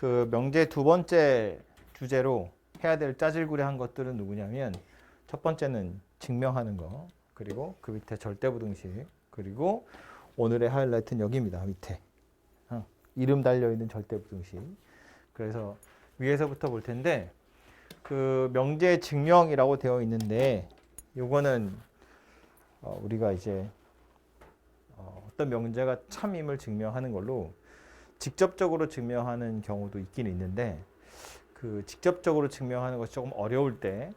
그 명제 두 번째 주제로 해야 될 짜질구레한 것들은 누구냐면 첫 번째는 증명하는 거, 그리고 그 밑에 절대부등식, 그리고 오늘의 하이라이트는 여기입니다. 밑에 이름 달려있는 절대부등식. 그래서 위에서부터 볼 텐데 그 명제 증명이라고 되어 있는데 요거는 우리가 이제 어떤 명제가 참임을 증명하는 걸로 직접적으로 증명하는 경우도 있긴 있는데 그 직접적으로 증명하는 것이 조금 어려울 때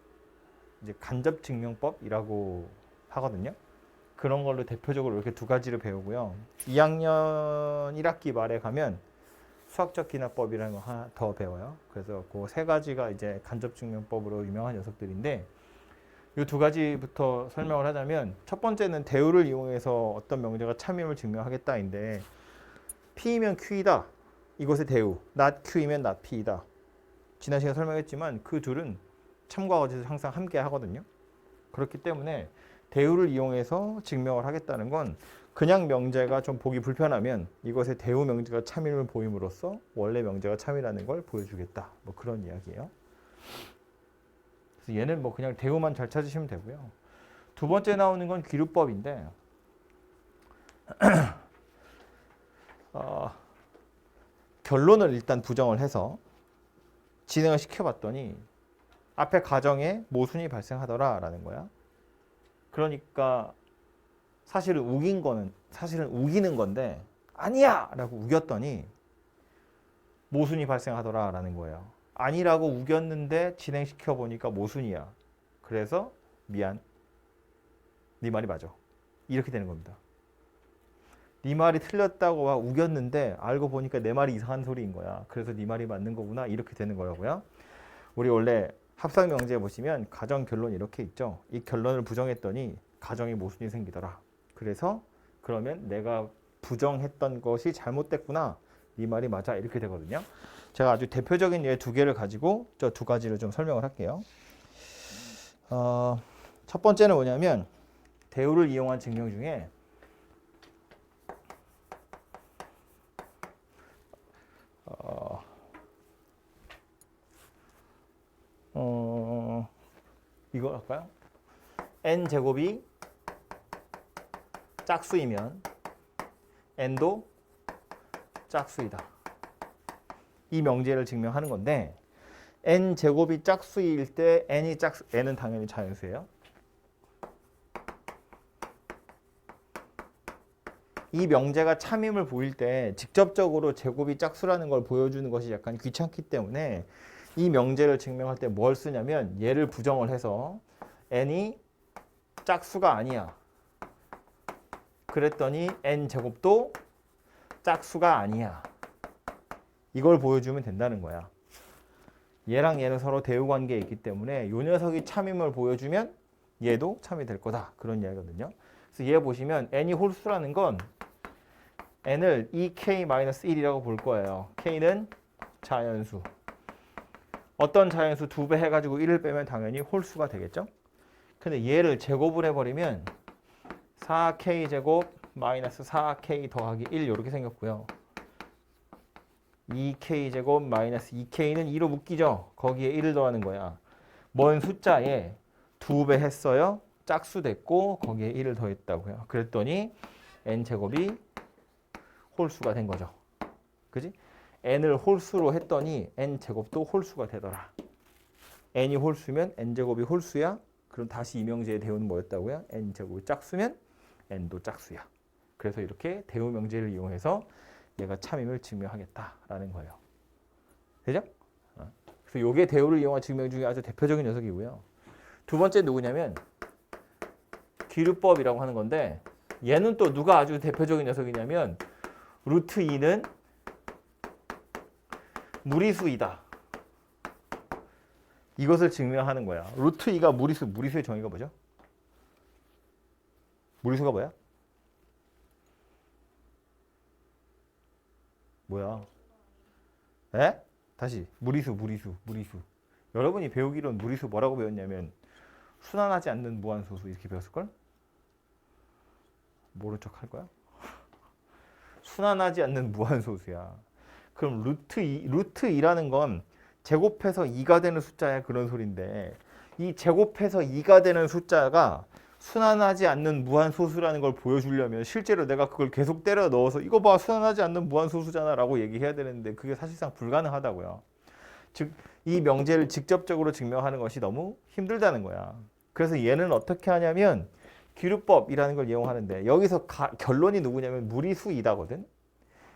이제 간접 증명법이라고 하거든요. 그런 걸로 대표적으로 이렇게 두 가지를 배우고요. 2학년 1학기 말에 가면 수학적 기납법이라는 거 하나 더 배워요. 그래서 그 세 가지가 이제 간접 증명법으로 유명한 녀석들인데 이 두 가지부터 설명을 하자면 첫 번째는 대우를 이용해서 어떤 명제가 참임을 증명하겠다인데 P이면 Q이다. 이것의 대우. not Q이면 not P이다. 지난 시간에 설명했지만 그 둘은 참과 거짓을 항상 함께 하거든요. 그렇기 때문에 대우를 이용해서 증명을 하겠다는 건 그냥 명제가 좀 보기 불편하면 이것의 대우 명제가 참임을 보임으로써 원래 명제가 참이라는 걸 보여주겠다. 뭐 그런 이야기예요. 그래서 얘는 뭐 그냥 대우만 잘 찾으시면 되고요. 두 번째 나오는 건 기류법인데 결론을 일단 부정을 해서 진행을 시켜봤더니 앞에 가정에 모순이 발생하더라라는 거야. 그러니까 사실은 우기는 건데 아니야! 라고 우겼더니 모순이 발생하더라라는 거예요. 아니라고 우겼는데 진행시켜 보니까 모순이야. 그래서 미안. 네 말이 맞아. 이렇게 되는 겁니다. 네 말이 틀렸다고 막 우겼는데 알고 보니까 내 말이 이상한 소리인 거야. 그래서 네 말이 맞는 거구나. 이렇게 되는 거라고요. 우리 원래 합성 명제에 보시면 가정 결론이 이렇게 있죠. 이 결론을 부정했더니 가정에 모순이 생기더라. 그래서 그러면 내가 부정했던 것이 잘못됐구나. 네 말이 맞아. 이렇게 되거든요. 제가 아주 대표적인 예 두 개를 가지고 저 두 가지를 좀 설명을 할게요. 첫 번째는 뭐냐면 대우를 이용한 증명 중에 이거 할까요? n제곱이 짝수이면 n도 짝수이다. 이 명제를 증명하는 건데 n제곱이 짝수일 때 n은 당연히 자연수예요. 이 명제가 참임을 보일 때 직접적으로 제곱이 짝수라는 걸 보여주는 것이 약간 귀찮기 때문에 이 명제를 증명할 때 뭘 쓰냐면 얘를 부정을 해서 n이 짝수가 아니야. 그랬더니 n제곱도 짝수가 아니야. 이걸 보여주면 된다는 거야. 얘랑 얘는 서로 대우관계에 있기 때문에 이 녀석이 참임을 보여주면 얘도 참이 될 거다. 그런 이야기거든요. 그래서 얘 보시면 n이 홀수라는 건 n을 2k-1이라고 볼 거예요. k는 자연수. 어떤 자연수 2배 해가지고 1을 빼면 당연히 홀수가 되겠죠. 근데 얘를 제곱을 해버리면 4k제곱 마이너스 4k 더하기 1 이렇게 생겼고요. 2k제곱 마이너스 2k는 2로 묶이죠. 거기에 1을 더하는 거야. 먼 숫자에 2배 했어요. 짝수 됐고 거기에 1을 더했다고요. 그랬더니 n제곱이 홀수가 된 거죠. 그지? n을 홀수로 했더니 n제곱도 홀수가 되더라. n이 홀수면 n제곱이 홀수야. 그럼 다시 이 명제의 대우는 뭐였다고요? n제곱이 짝수면 n도 짝수야. 그래서 이렇게 대우 명제를 이용해서 얘가 참임을 증명하겠다라는 거예요. 되죠? 그래서 이게 대우를 이용한 증명 중에 아주 대표적인 녀석이고요. 두 번째 누구냐면 기류법이라고 하는 건데 얘는 또 누가 아주 대표적인 녀석이냐면 루트 2는 무리수이다. 이것을 증명하는 거야. 루트 2가 무리수의 정의가 뭐죠? 무리수가 뭐야? 뭐야? 에? 다시 무리수. 여러분이 배우기로는 무리수 뭐라고 배웠냐면 순환하지 않는 무한소수 이렇게 배웠을걸? 모른 척 할 거야? 순환하지 않는 무한소수야. 그럼 루트 2라는 건 제곱해서 2가 되는 숫자야 그런 소린데 이 제곱해서 2가 되는 숫자가 순환하지 않는 무한소수라는 걸 보여주려면 실제로 내가 그걸 계속 때려 넣어서 이거 봐 순환하지 않는 무한소수잖아 라고 얘기해야 되는데 그게 사실상 불가능하다고요. 즉 이 명제를 직접적으로 증명하는 것이 너무 힘들다는 거야. 그래서 얘는 어떻게 하냐면 귀류법이라는 걸 이용하는데 여기서 결론이 누구냐면 무리수이다거든.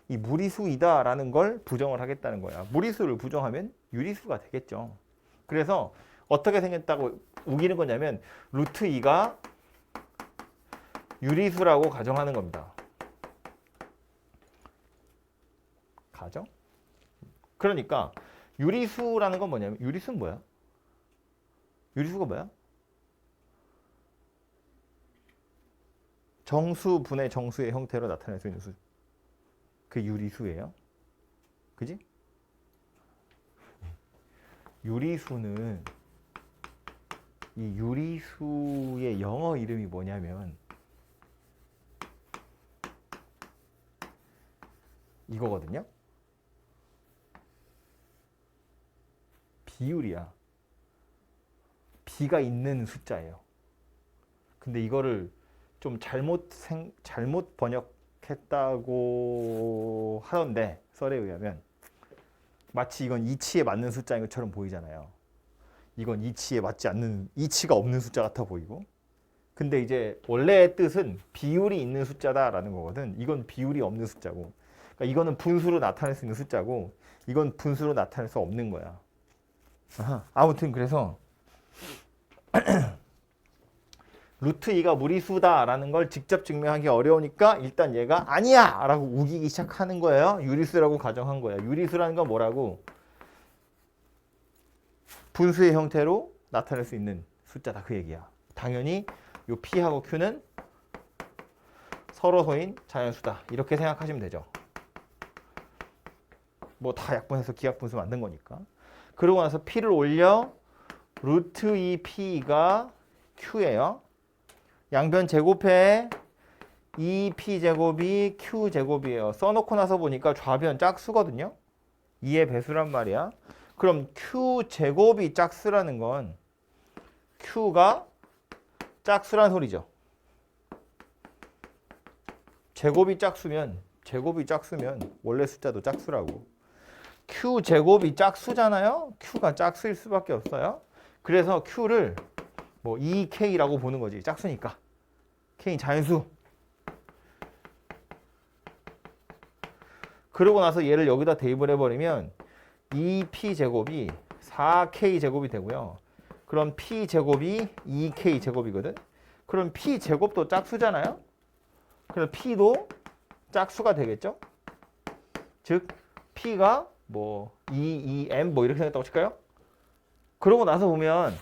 이 무리수이다라는 걸 부정을 하겠다는 거야. 무리수를 부정하면 유리수가 되겠죠. 그래서 어떻게 생겼다고 우기는 거냐면 루트 2가 유리수라고 가정하는 겁니다. 가정? 그러니까 유리수라는 건 뭐냐면 유리수는 뭐야? 유리수가 뭐야? 정수분의 정수의 형태로 나타낼 수 있는 수. 그 유리수예요. 그지? 유리수는 이 유리수의 영어 이름이 뭐냐면 이거거든요. 비율이야. 비가 있는 숫자예요. 근데 이거를 좀 잘못 번역했다고 하던데 썰에 의하면 마치 이건 이치에 맞는 숫자인 것처럼 보이잖아요. 이건 이치에 맞지 않는 이치가 없는 숫자 같아 보이고 근데 이제 원래의 뜻은 비율이 있는 숫자다라는 거거든. 이건 비율이 없는 숫자고 그러니까 이거는 분수로 나타낼 수 있는 숫자고 이건 분수로 나타낼 수 없는 거야. 아무튼 그래서 루트 2가 무리수다라는 걸 직접 증명하기 어려우니까 일단 얘가 아니야! 라고 우기기 시작하는 거예요. 유리수라고 가정한 거야. 유리수라는 건 뭐라고? 분수의 형태로 나타낼 수 있는 숫자다 그 얘기야. 당연히 요 P하고 Q는 서로소인 자연수다. 이렇게 생각하시면 되죠. 뭐 다 약분해서 기하분수 만든 거니까. 그러고 나서 P를 올려 루트 2P가 Q예요. 양변 제곱해 2P제곱이 Q제곱이에요. 써놓고 나서 보니까 좌변 짝수거든요. 2의 배수란 말이야. 그럼 Q제곱이 짝수라는 건 Q가 짝수란 소리죠. 제곱이 짝수면 원래 숫자도 짝수라고. Q제곱이 짝수잖아요. Q가 짝수일 수밖에 없어요. 그래서 Q를 뭐 2K라고 보는 거지. 짝수니까. K 자연수. 그러고 나서 얘를 여기다 대입을 해버리면 2P제곱이 4K제곱이 되고요. 그럼 P제곱이 2K제곱이거든. 그럼 P제곱도 짝수잖아요. 그럼 P도 짝수가 되겠죠. 즉 P가 뭐 2M 뭐 이렇게 생겼다고 칠까요? 그러고 나서 보면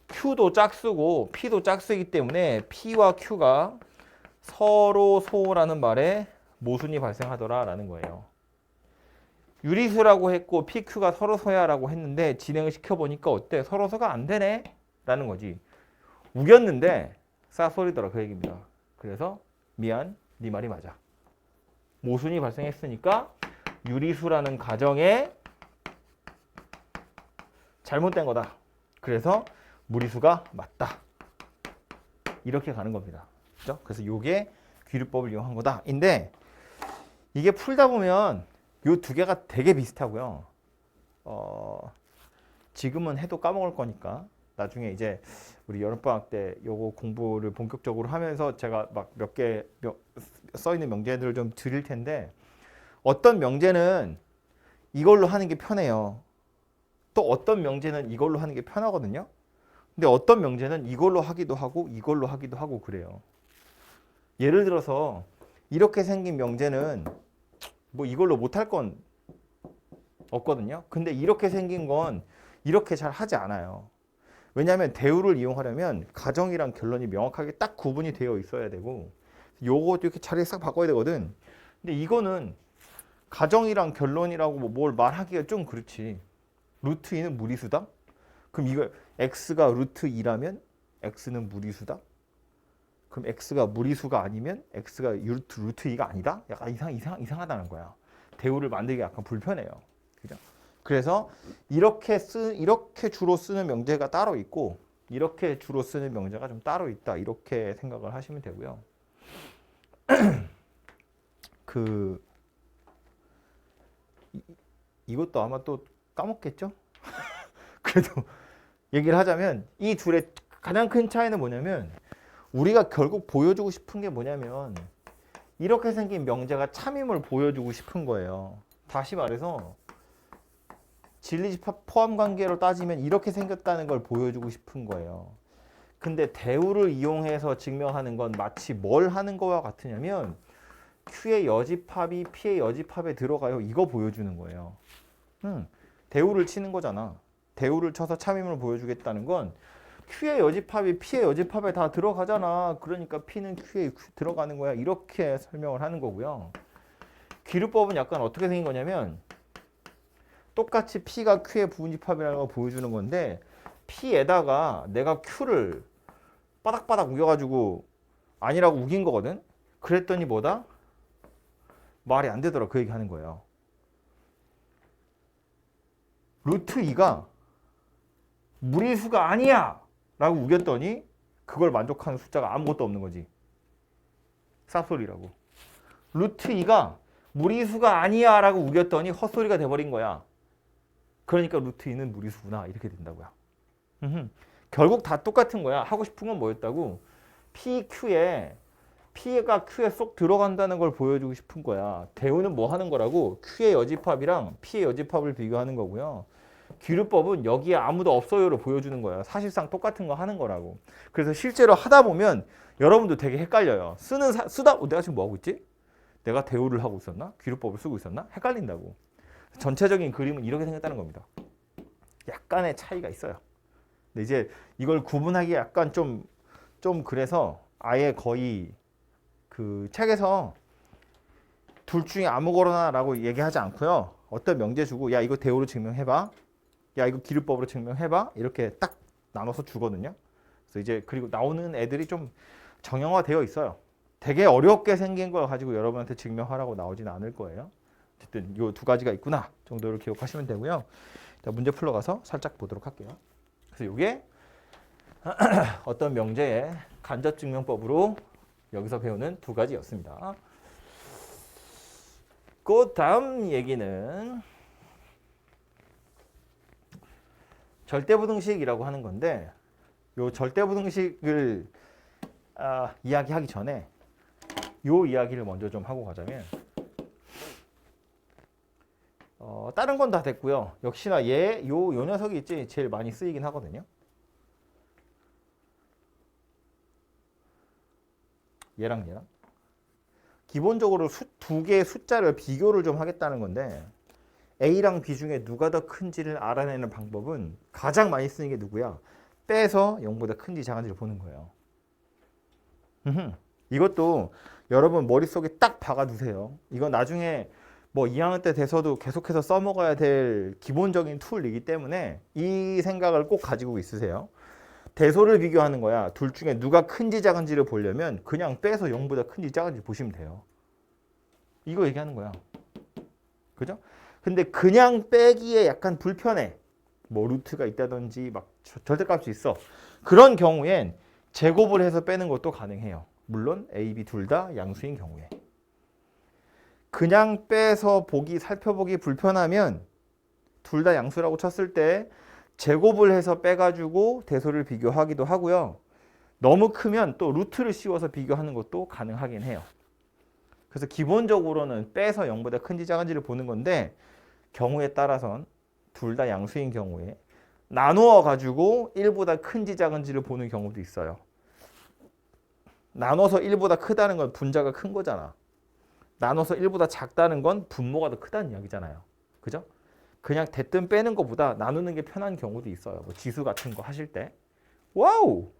Q도 짝수고 P도 짝수이기 때문에 P와 Q가 서로 소라는 말에 모순이 발생하더라라는 거예요. 유리수라고 했고 PQ가 서로소야라고 했는데 진행을 시켜보니까 어때? 서로소가 안 되네? 라는 거지. 우겼는데 싹소리더라 그 얘기입니다. 그래서 미안, 네 말이 맞아. 모순이 발생했으니까 유리수라는 가정에 잘못된 거다. 그래서 무리수가 맞다. 이렇게 가는 겁니다. 그렇죠? 그래서 이게 귀류법을 이용한 거다. 인데 이게 풀다 보면 요 두 개가 되게 비슷하고요. 지금은 해도 까먹을 거니까 나중에 이제 우리 여름방학 때 요거 공부를 본격적으로 하면서 제가 막 몇 개 써있는 명제들을 좀 드릴 텐데 어떤 명제는 이걸로 하는 게 편해요. 또 어떤 명제는 이걸로 하는 게 편하거든요. 근데 어떤 명제는 이걸로 하기도 하고 이걸로 하기도 하고 그래요. 예를 들어서 이렇게 생긴 명제는 뭐 이걸로 못할 건 없거든요. 근데 이렇게 생긴 건 이렇게 잘 하지 않아요. 왜냐하면 대우를 이용하려면 가정이랑 결론이 명확하게 딱 구분이 되어 있어야 되고 요것도 이렇게 자리에 싹 바꿔야 되거든. 근데 이거는 가정이랑 결론이라고 뭘 말하기가 좀 그렇지. 루트 2는 무리수다? 그럼 이거 x가 루트 2라면 x는 무리수다? 그럼 x가 무리수가 아니면 x가 루트 2가 아니다? 약간 이상하다는 거야. 대우를 만들기 약간 불편해요. 그죠? 그래서 이렇게 주로 쓰는 명제가 따로 있고 이렇게 주로 쓰는 명제가 좀 따로 있다. 이렇게 생각을 하시면 되고요. 이것도 아마 또 까먹겠죠? 그래도 얘기를 하자면 이 둘의 가장 큰 차이는 뭐냐면 우리가 결국 보여주고 싶은 게 뭐냐면 이렇게 생긴 명제가 참임을 보여주고 싶은 거예요. 다시 말해서 진리집합 포함 관계로 따지면 이렇게 생겼다는 걸 보여주고 싶은 거예요. 근데 대우를 이용해서 증명하는 건 마치 뭘 하는 거와 같으냐면 Q의 여집합이 P의 여집합에 들어가요. 이거 보여주는 거예요. 대우를 치는 거잖아. 대우를 쳐서 참임을 보여주겠다는 건 Q의 여집합이 P의 여집합에 다 들어가잖아. 그러니까 P는 Q에 들어가는 거야. 이렇게 설명을 하는 거고요. 기류법은 약간 어떻게 생긴 거냐면 똑같이 P가 Q의 부분집합이라는 걸 보여주는 건데 P에다가 내가 Q를 바닥바닥 우겨가지고 아니라고 우긴 거거든. 그랬더니 뭐다? 말이 안 되더라. 그 얘기 하는 거예요. 루트 2가 무리수가 아니야! 라고 우겼더니 그걸 만족하는 숫자가 아무것도 없는 거지. 쌉소리라고. 루트 2가 무리수가 아니야! 라고 우겼더니 헛소리가 돼버린 거야. 그러니까 루트 2는 무리수구나. 이렇게 된다고요. 결국 다 똑같은 거야. 하고 싶은 건 뭐였다고? P가 Q에 쏙 들어간다는 걸 보여주고 싶은 거야. 대우는 뭐 하는 거라고? Q의 여집합이랑 P의 여집합을 비교하는 거고요. 기류법은 여기에 아무도 없어요를 보여주는 거야. 사실상 똑같은 거 하는 거라고. 그래서 실제로 하다 보면 여러분도 되게 헷갈려요. 내가 지금 뭐 하고 있지? 내가 대우를 하고 있었나? 기류법을 쓰고 있었나? 헷갈린다고. 전체적인 그림은 이렇게 생겼다는 겁니다. 약간의 차이가 있어요. 근데 이제 이걸 구분하기 약간 좀 그래서 아예 거의 그 책에서 둘 중에 아무거나라고 얘기하지 않고요. 어떤 명제 주고 야 이거 대우로 증명해봐. 야 이거 기류법으로 증명해봐. 이렇게 딱 나눠서 주거든요. 그래서 이제 그리고 나오는 애들이 좀 정형화되어 있어요. 되게 어렵게 생긴 걸 가지고 여러분한테 증명하라고 나오진 않을 거예요. 어쨌든 이 두 가지가 있구나 정도를 기억하시면 되고요. 자, 문제 풀러가서 살짝 보도록 할게요. 그래서 이게 어떤 명제의 간접 증명법으로 여기서 배우는 두 가지였습니다. 그 다음 얘기는 절대부등식이라고 하는 건데 이 절대부등식을 이야기하기 전에 이 이야기를 먼저 좀 하고 가자면 다른 건 다 됐고요. 역시나 요 녀석이 있지 제일 많이 쓰이긴 하거든요. 얘랑 기본적으로 두 개의 숫자를 비교를 좀 하겠다는 건데 A랑 B 중에 누가 더 큰지를 알아내는 방법은 가장 많이 쓰는 게 누구야? 빼서 0보다 큰지 작은지를 보는 거예요. 이것도 여러분 머릿속에 딱 박아두세요. 이건 나중에 뭐 2학년 때 돼서도 계속해서 써먹어야 될 기본적인 툴이기 때문에 이 생각을 꼭 가지고 있으세요. 대소를 비교하는 거야. 둘 중에 누가 큰지 작은지를 보려면 그냥 빼서 0보다 큰지 작은지 보시면 돼요. 이거 얘기하는 거야. 그죠? 근데 그냥 빼기에 약간 불편해. 뭐 루트가 있다든지 막 절대값이 있어. 그런 경우엔 제곱을 해서 빼는 것도 가능해요. 물론 A, B 둘 다 양수인 경우에. 그냥 빼서 살펴보기 불편하면 둘 다 양수라고 쳤을 때 제곱을 해서 빼가지고 대소를 비교하기도 하고요. 너무 크면 또 루트를 씌워서 비교하는 것도 가능하긴 해요. 그래서 기본적으로는 빼서 0보다 큰지 작은지를 보는 건데 경우에 따라선 둘 다 양수인 경우에 나누어 가지고 1보다 큰지 작은지를 보는 경우도 있어요. 나눠서 1보다 크다는 건 분자가 큰 거잖아. 나눠서 1보다 작다는 건 분모가 더 크다는 이야기잖아요. 그죠? 그냥 대뜸 빼는 것보다 나누는 게 편한 경우도 있어요. 뭐 지수 같은 거 하실 때. 와우!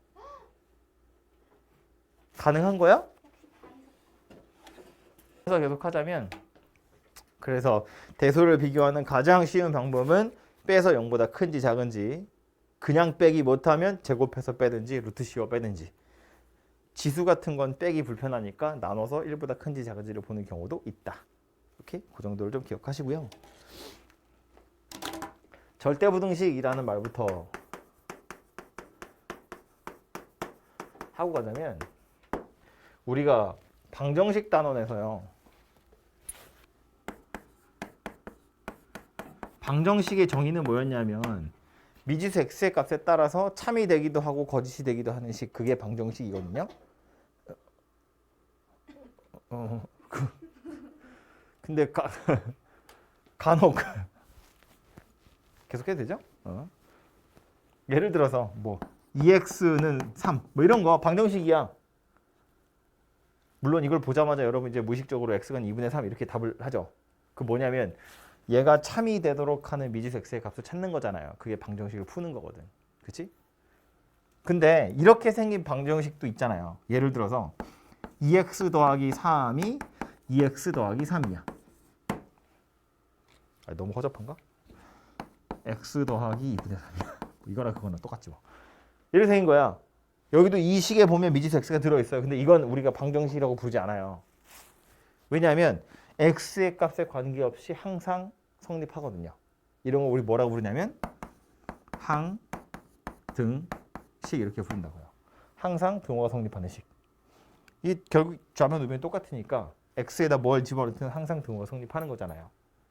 가능한 거야? 그래서 계속 하자면 그래서 대소를 비교하는 가장 쉬운 방법은 빼서 0보다 큰지 작은지 그냥 빼기 못하면 제곱해서 빼든지 루트 씌워 빼든지 지수 같은 건 빼기 불편하니까 나눠서 1보다 큰지 작은지를 보는 경우도 있다. 오케이? 그 정도를 좀 기억하시고요. 절대부등식이라는 말부터 하고 가자면 우리가 방정식 단원에서요. 방정식의 정의는 뭐였냐면 미지수 x의 값에 따라서 참이 되기도 하고 거짓이 되기도 하는 식, 그게 방정식이거든요. 근데 간혹 계속 해도 되죠? 예를 들어서 뭐 2x는 3, 뭐 이런 거 방정식이야. 물론 이걸 보자마자 여러분 이제 무의식적으로 x가 2분의 3 이렇게 답을 하죠. 그 뭐냐면 얘가 참이 되도록 하는 미지수 x의 값을 찾는 거잖아요. 그게 방정식을 푸는 거거든. 그치? 근데 이렇게 생긴 방정식도 있잖아요. 예를 들어서 2x 더하기 3이 2x 더하기 3이야. 너무 허접한가? x 더하기 2분의 3이야. 이거나 그거나 똑같지 뭐. 이렇게 생긴 거야. 여기도 이 식에 보면 미지수 x가 들어있어요. 근데 이건 우리가 방정식이라고 부르지 않아요. 왜냐하면 x의 값에 관계없이 항상 성립하거든요. 이런 거 우리 뭐라고 부르냐면 항등식 이렇게 부른다고요. 항상 등호가 성립하는 식. 이 결국 좌변 우변이 똑같으니까 x에다 뭘 집어넣든 항상 등호가 성립하는 거잖아요.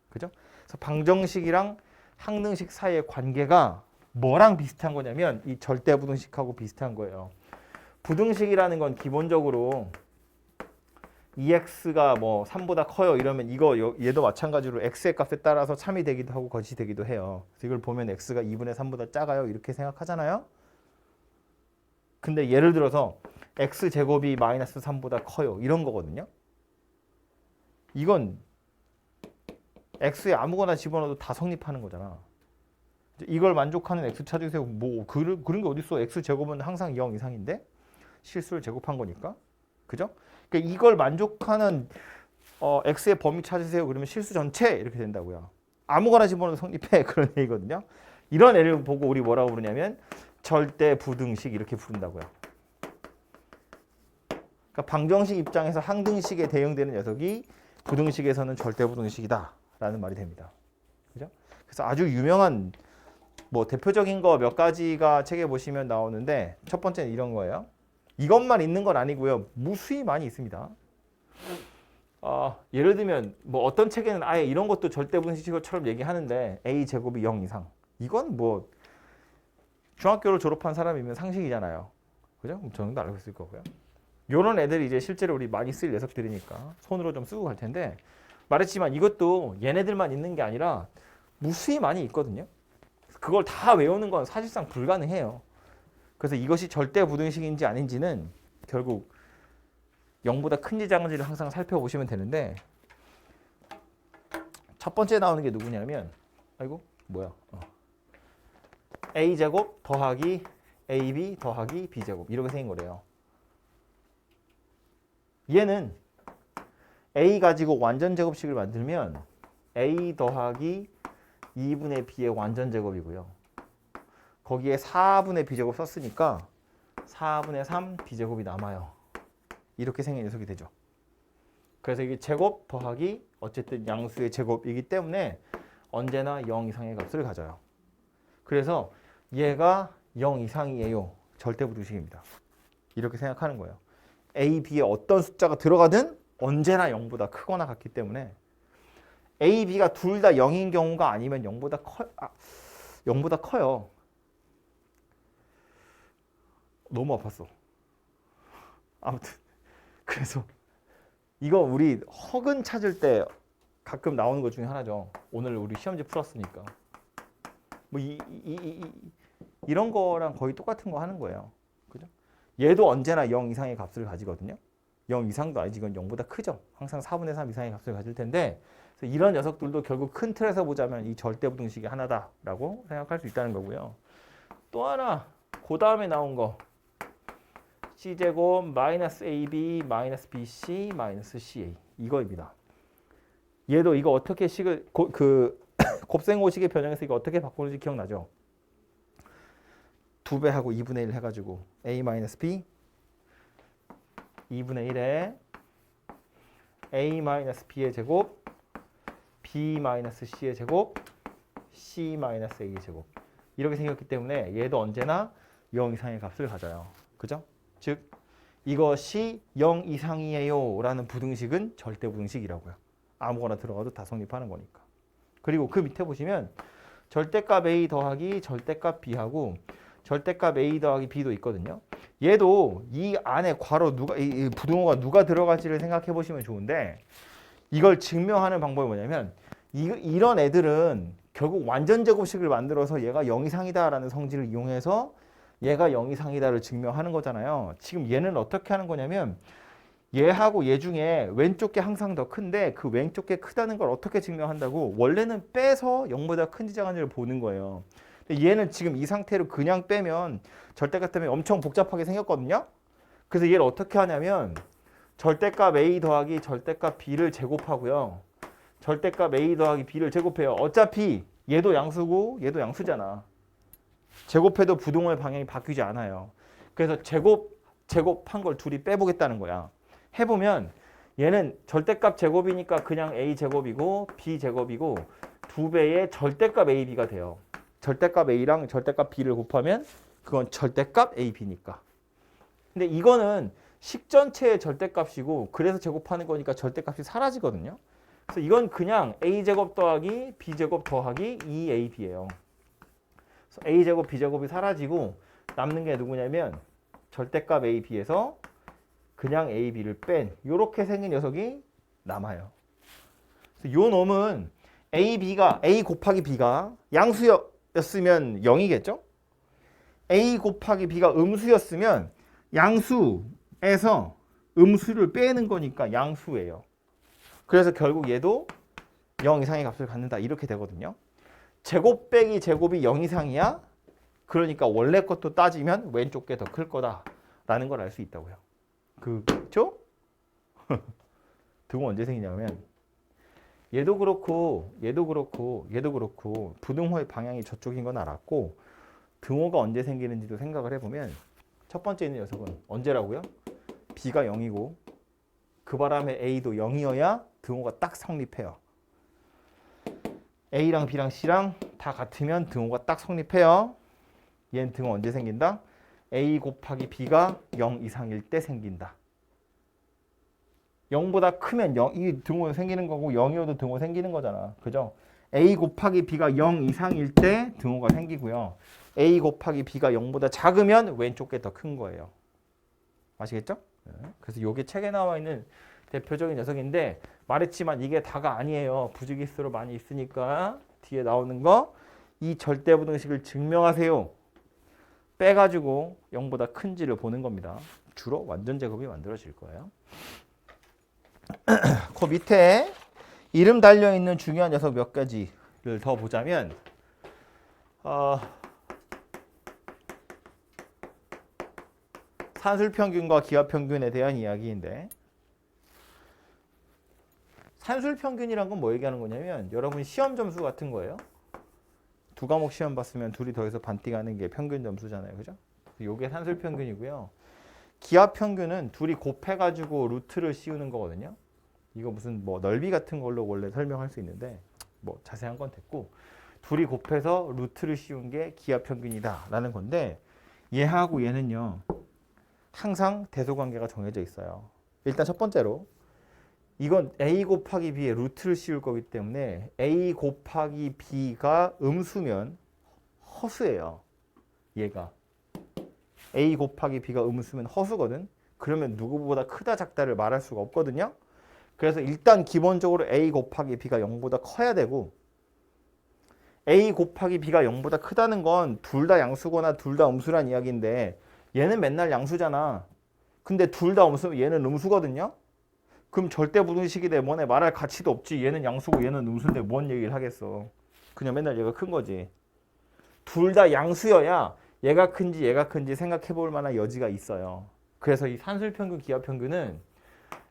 그죠? 그래서 방정식이랑 항등식 사이의 관계가 뭐랑 비슷한 거냐면 이 절대부등식하고 비슷한 거예요. 부등식이라는 건 기본적으로 2x가 뭐 3보다 커요 이러면 이거 얘도 마찬가지로 x의 값에 따라서 참이 되기도 하고 거짓이 되기도 해요. 그래서 이걸 보면 x가 2분의 3보다 작아요 이렇게 생각하잖아요. 근데 예를 들어서 x제곱이 마이너스 3보다 커요 이런 거거든요. 이건 x에 아무거나 집어넣어도 다 성립하는 거잖아. 이걸 만족하는 x 찾으세요. 뭐 그런 게 어딨어. x제곱은 항상 0 이상인데 실수를 제곱한 거니까. 그죠? 그러니까 이걸 만족하는 x의 범위 찾으세요. 그러면 실수 전체 이렇게 된다고요. 아무거나 집어넣어도 성립해. 그런 얘기거든요. 이런 애를 보고 우리 뭐라고 부르냐면 절대 부등식 이렇게 부른다고요. 그러니까 방정식 입장에서 항등식에 대응되는 녀석이 부등식에서는 절대 부등식이다 라는 말이 됩니다. 그죠? 그래서 아주 유명한 뭐 대표적인 거 몇 가지가 책에 보시면 나오는데 첫 번째는 이런 거예요. 이것만 있는 건 아니고요. 무수히 많이 있습니다. 예를 들면 뭐 어떤 책에는 아예 이런 것도 절대분식처럼 얘기하는데 a 제곱이 0 이상. 이건 뭐 중학교를 졸업한 사람이면 상식이잖아요. 그죠? 저는 알고 있을 거고요. 이런 애들이 이제 실제로 우리 많이 쓸 녀석들이니까 손으로 좀 쓰고 갈 텐데 말했지만 이것도 얘네들만 있는 게 아니라 무수히 많이 있거든요. 그걸 다 외우는 건 사실상 불가능해요. 그래서 이것이 절대 부등식인지 아닌지는 결국 0보다 큰지 작은지를 항상 살펴보시면 되는데 첫 번째 나오는 게 누구냐면 아이고 뭐야 a제곱 더하기 ab 더하기 b제곱 이렇게 생긴 거래요. 얘는 a 가지고 완전 제곱식을 만들면 a 더하기 2분의 b의 완전 제곱이고요. 거기에 4분의 b제곱 썼으니까 4분의 3 b제곱이 남아요. 이렇게 생긴 녀석이 되죠. 그래서 이게 제곱 더하기 어쨌든 양수의 제곱이기 때문에 언제나 0 이상의 값을 가져요. 그래서 얘가 0 이상이에요. 절대부등식입니다. 이렇게 생각하는 거예요. a, b에 어떤 숫자가 들어가든 언제나 0보다 크거나 같기 때문에 a, b가 둘 다 0인 경우가 아니면 0보다 커요. 너무 아팠어. 아무튼 그래서 이거 우리 허근 찾을 때 가끔 나오는 것 중에 하나죠. 오늘 우리 시험지 풀었으니까 뭐 이런 거랑 거의 똑같은 거 하는 거예요. 그죠? 얘도 언제나 0 이상의 값을 가지거든요. 0 이상도 아니지 이건 0보다 크죠. 항상 4분의 3 이상의 값을 가질 텐데 그래서 이런 녀석들도 결국 큰 틀에서 보자면 이 절대부등식이 하나다라고 생각할 수 있다는 거고요. 또 하나 그 다음에 나온 거 c제곱 마이너스 ab 마이너스 bc 마이너스 ca 이거입니다. 얘도 이거 어떻게 식을 곱셈고식의 변형에서 이거 어떻게 바꾸는지 기억나죠? 2배하고 2분의 1 해가지고 a 마이너스 b 2분의 1에 a 마이너스 b의 제곱 B-C의 제곱 C-A의 제곱 이렇게 생겼기 때문에 얘도 언제나 0 이상의 값을 가져요. 그죠? 즉 이것이 0 이상이에요 라는 부등식은 절대부등식이라고요. 아무거나 들어가도 다 성립하는 거니까. 그리고 그 밑에 보시면 절대값 A 더하기 절대값 B하고 절대값 A 더하기 B도 있거든요. 얘도 이 안에 괄호 누가 이 부등호가 누가 들어갈지를 생각해 보시면 좋은데 이걸 증명하는 방법이 뭐냐면 이런 애들은 결국 완전 제곱식을 만들어서 얘가 0 이상이다라는 성질을 이용해서 얘가 0 이상이다를 증명하는 거잖아요. 지금 얘는 어떻게 하는 거냐면 얘하고 얘 중에 왼쪽 게 항상 더 큰데 그 왼쪽 게 크다는 걸 어떻게 증명한다고 원래는 빼서 0보다 큰지 작은지를 보는 거예요. 근데 얘는 지금 이 상태로 그냥 빼면 절대값 때문에 엄청 복잡하게 생겼거든요. 그래서 얘를 어떻게 하냐면 절대값 A 더하기 절대값 B를 제곱하고요. 절대값 A 더하기 B를 제곱해요. 어차피 얘도 양수고 얘도 양수잖아. 제곱해도 부등호의 방향이 바뀌지 않아요. 그래서 제곱한 걸 둘이 빼보겠다는 거야. 해보면 얘는 절대값 제곱이니까 그냥 A 제곱이고 B 제곱이고 2배의 절대값 AB가 돼요. 절대값 A랑 절대값 B를 곱하면 그건 절대값 AB니까. 근데 이거는 식 전체의 절대값이고 그래서 제곱하는 거니까 절대값이 사라지거든요. 그래서 이건 그냥 A제곱 더하기 B제곱 더하기 2AB예요. 그래서 A제곱 B제곱이 사라지고 남는 게 누구냐면 절대값 AB에서 그냥 AB를 뺀 이렇게 생긴 녀석이 남아요. 그래서 요 놈은 A 곱하기 B가 양수였으면 0이겠죠? A 곱하기 B가 음수였으면 양수에서 음수를 빼는 거니까 양수예요. 그래서 결국 얘도 0 이상의 값을 갖는다 이렇게 되거든요. 제곱 빼기 제곱이 0 이상이야? 그러니까 원래 것도 따지면 왼쪽 게 더 클 거다라는 걸 알 수 있다고요. 그죠? 등호 언제 생기냐면 얘도 그렇고 부등호의 방향이 저쪽인 건 알았고 등호가 언제 생기는지도 생각을 해보면 첫 번째 있는 녀석은 언제라고요? B가 0이고 그 바람에 A도 0이어야 등호가 딱 성립해요. A랑 B랑 C랑 다 같으면 등호가 딱 성립해요. 얘는 등호 언제 생긴다? A 곱하기 B가 0 이상일 때 생긴다. 0보다 크면 0, 이 등호 생기는 거고 0이어도 등호 생기는 거잖아. 그죠? A 곱하기 B가 0 이상일 때 등호가 생기고요. A 곱하기 B가 0보다 작으면 왼쪽 게 더 큰 거예요. 아시겠죠? 그래서 이게 책에 나와 있는 대표적인 녀석인데 말했지만 이게 다가 아니에요. 부지기수로 많이 있으니까 뒤에 나오는 거 이 절대부등식을 증명하세요. 빼가지고 0보다 큰지를 보는 겁니다. 주로 완전 제곱이 만들어질 거예요. 그 밑에 이름 달려있는 중요한 녀석 몇 가지를 더 보자면 산술평균과 기하평균에 대한 이야기인데 산술평균이란 건 뭐 얘기하는 거냐면 여러분 시험 점수 같은 거예요. 두 과목 시험 봤으면 둘이 더해서 반띵하는 게 평균 점수잖아요. 그죠? 요게 산술평균이고요. 기하평균은 둘이 곱해가지고 루트를 씌우는 거거든요. 이거 무슨 뭐 넓이 같은 걸로 원래 설명할 수 있는데 뭐 자세한 건 됐고 둘이 곱해서 루트를 씌운 게 기하평균이다 라는 건데 얘하고 얘는요 항상 대소관계가 정해져 있어요. 일단 첫 번째로 이건 A 곱하기 B에 루트를 씌울 거기 때문에 A 곱하기 B가 음수면 허수예요. 얘가 A 곱하기 B가 음수면 허수거든. 그러면 누구보다 크다 작다를 말할 수가 없거든요. 그래서 일단 기본적으로 A 곱하기 B가 0보다 커야 되고 A 곱하기 B가 0보다 크다는 건 둘 다 양수거나 둘 다 음수란 이야기인데 얘는 맨날 양수잖아. 근데 둘 다 음수면 얘는 음수거든요. 그럼 절대부등식이래 뭐네 말할 가치도 없지. 얘는 양수고 얘는 음수인데 뭔 얘기를 하겠어. 그냥 맨날 얘가 큰 거지. 둘 다 양수여야 얘가 큰지 생각해 볼 만한 여지가 있어요. 그래서 이 산술평균, 기하평균은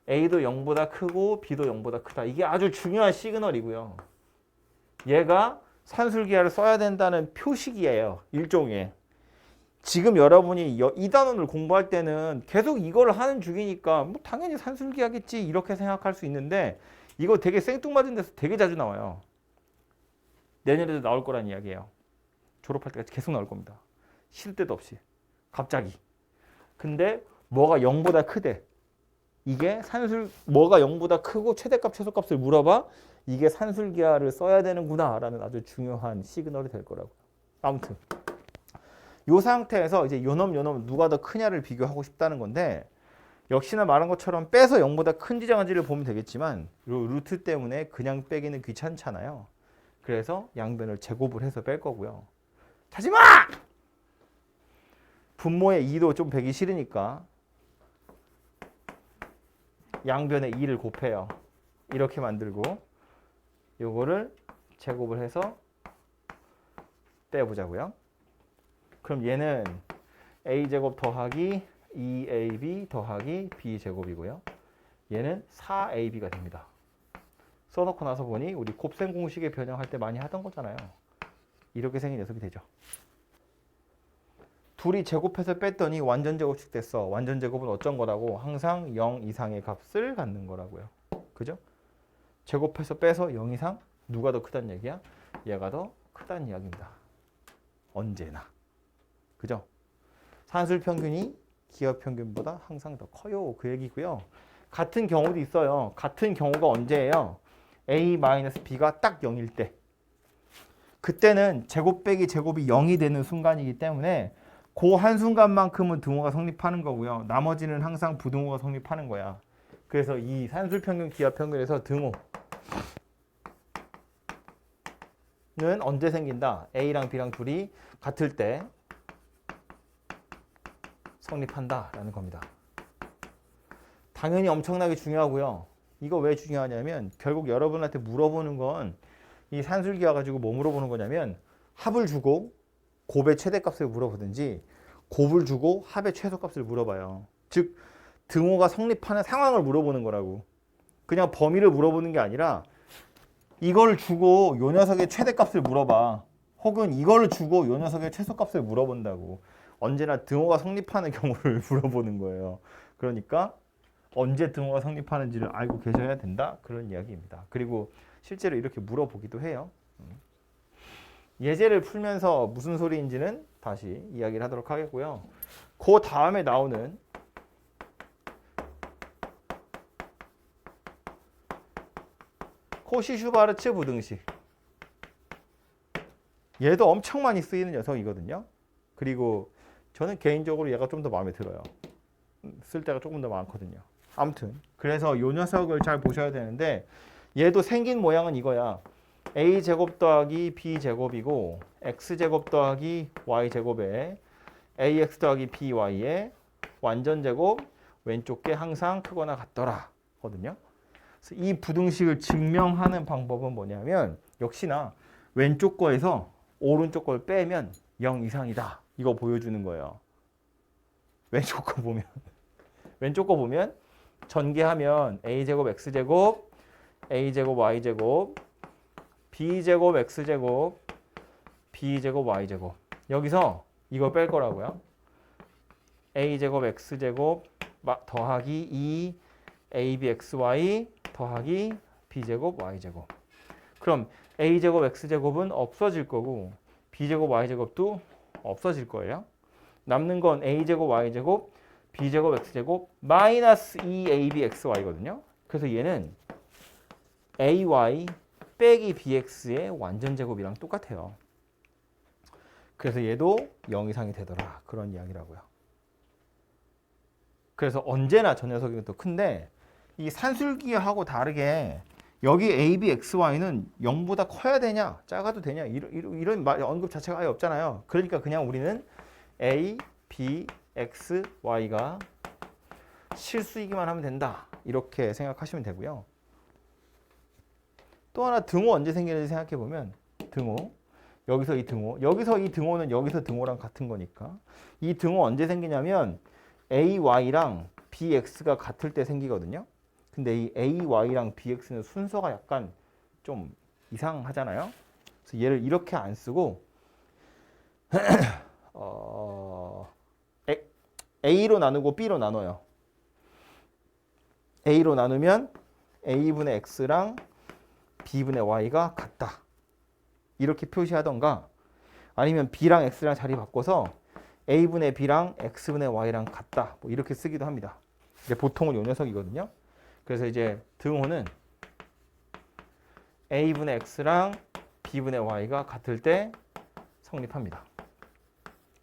A도 0보다 크고 B도 0보다 크다. 이게 아주 중요한 시그널이고요. 얘가 산술기하를 써야 된다는 표식이에요. 일종의. 지금 여러분이 이 단원을 공부할 때는 계속 이걸 하는 중이니까 뭐 당연히 산술기하겠지 이렇게 생각할 수 있는데 이거 되게 생뚱맞은 데서 되게 자주 나와요. 내년에도 나올 거란 이야기예요. 졸업할 때까지 계속 나올 겁니다. 쉴 때도 없이. 갑자기. 근데 뭐가 0보다 크대. 이게 뭐가 0보다 크고 최대값, 최소값을 물어봐. 이게 산술기하를 써야 되는구나 라는 아주 중요한 시그널이 될 거라고요. 아무튼 이 상태에서 이제 요놈 누가 더 크냐를 비교하고 싶다는 건데 역시나 말한 것처럼 빼서 0보다 큰지 작은지를 보면 되겠지만 루트 때문에 그냥 빼기는 귀찮잖아요. 그래서 양변을 제곱을 해서 뺄 거고요. 하지마! 분모의 2도 좀 빼기 싫으니까 양변에 2를 곱해요. 이렇게 만들고 요거를 제곱을 해서 빼보자고요. 그럼 얘는 a제곱 더하기 2ab 더하기 b제곱이고요. 얘는 4ab가 됩니다. 써놓고 나서 보니 우리 곱셈 공식에 변형할 때 많이 하던 거잖아요. 이렇게 생긴 녀석이 되죠. 둘이 제곱해서 뺐더니 완전 제곱씩 됐어. 완전 제곱은 어쩐 거라고? 항상 0 이상의 값을 갖는 거라고요. 그죠? 제곱해서 빼서 0 이상? 누가 더 크다는 얘기야? 얘가 더 크다는 이야기입니다. 언제나. 그죠? 산술 평균이 기하 평균보다 항상 더 커요. 그 얘기고요. 같은 경우도 있어요. 같은 경우가 언제예요? a-b가 딱 0일 때. 그때는 제곱 빼기 제곱이 0이 되는 순간이기 때문에 그 한순간만큼은 등호가 성립하는 거고요. 나머지는 항상 부등호가 성립하는 거야. 그래서 이 산술평균, 기하평균에서 등호는 언제 생긴다? A랑 B랑 둘이 같을 때 성립한다라는 겁니다. 당연히 엄청나게 중요하고요. 이거 왜 중요하냐면 결국 여러분한테 물어보는 건 이 산술기하 가지고 뭐 물어보는 거냐면 합을 주고 곱의 최대값을 물어보든지 곱을 주고 합의 최소값을 물어봐요. 즉 등호가 성립하는 상황을 물어보는 거라고. 그냥 범위를 물어보는 게 아니라 이걸 주고 요 녀석의 최대값을 물어봐. 혹은 이걸 주고 요 녀석의 최소값을 물어본다고. 언제나 등호가 성립하는 경우를 물어보는 거예요. 그러니까 언제 등호가 성립하는지를 알고 계셔야 된다. 그런 이야기입니다. 그리고 실제로 이렇게 물어보기도 해요. 예제를 풀면서 무슨 소리인지는 다시 이야기를 하도록 하겠고요. 그 다음에 나오는 코시-슈바르츠 부등식. 얘도 엄청 많이 쓰이는 녀석이거든요. 그리고 저는 개인적으로 얘가 좀 더 마음에 들어요. 쓸 때가 조금 더 많거든요. 아무튼 그래서 이 녀석을 잘 보셔야 되는데 얘도 생긴 모양은 이거야. a제곱 더하기 b제곱이고 x제곱 더하기 y제곱에 ax 더하기 by의 완전제곱 왼쪽 게 항상 크거나 같더라 거든요. 그래서 이 부등식을 증명하는 방법은 뭐냐면 역시나 왼쪽 거에서 오른쪽 걸 빼면 0 이상이다. 이거 보여주는 거예요. 왼쪽 거 보면 전개하면 a제곱 x제곱 a제곱 y제곱 b제곱 x제곱 b제곱 y제곱 여기서 이거 뺄 거라고요. a제곱 x제곱 더하기 2 abxy 더하기 b제곱 y제곱. 그럼 a제곱 x제곱은 없어질 거고 b제곱 y제곱도 없어질 거예요. 남는 건 a제곱 y제곱 b제곱 x제곱 마이너스 2abxy거든요. 그래서 얘는 ay 빼기 bx의 완전제곱이랑 똑같아요. 그래서 얘도 0 이상이 되더라. 그런 이야기라고요. 그래서 언제나 저 녀석이 더 큰데 이 산술기하고 다르게 여기 a, b, x, y는 0보다 커야 되냐 작아도 되냐 이런 언급 자체가 아예 없잖아요. 그러니까 그냥 우리는 a, b, x, y가 실수이기만 하면 된다. 이렇게 생각하시면 되고요. 또 하나 등호 언제 생기는지 생각해 보면 등호 여기서 이 등호는 여기서 등호랑 같은 거니까 이 등호 언제 생기냐면 ay랑 bx가 같을 때 생기거든요. 근데 이 ay랑 bx는 순서가 약간 좀 이상하잖아요. 그래서 얘를 이렇게 안 쓰고 a로 나누고 b로 나눠요. a로 나누면 a분의 x랑 b분의 y가 같다. 이렇게 표시하던가 아니면 b랑 x랑 자리 바꿔서 a분의 b랑 x분의 y랑 같다. 뭐 이렇게 쓰기도 합니다. 이제 보통은 요 녀석이거든요. 그래서 이제 등호는 a분의 x랑 b분의 y가 같을 때 성립합니다.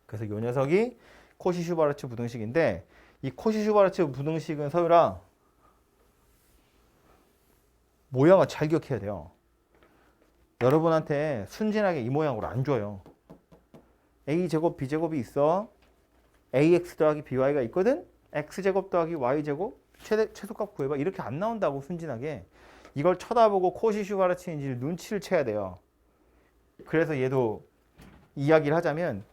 그래서 요 녀석이 코시-슈바르츠 부등식인데 이 코시-슈바르츠 부등식은 서유라 모양을 잘 기억해야 돼요. 여러분한테 순진하게 이 모양으로 안 줘요. a제곱 b제곱이 있어. ax 더하기 by가 있거든. x제곱 더하기 y제곱 최소값 구해봐. 이렇게 안 나온다고 순진하게. 이걸 쳐다보고 코시-슈바르츠인지 눈치를 채야 돼요. 그래서 얘도 이야기를 하자면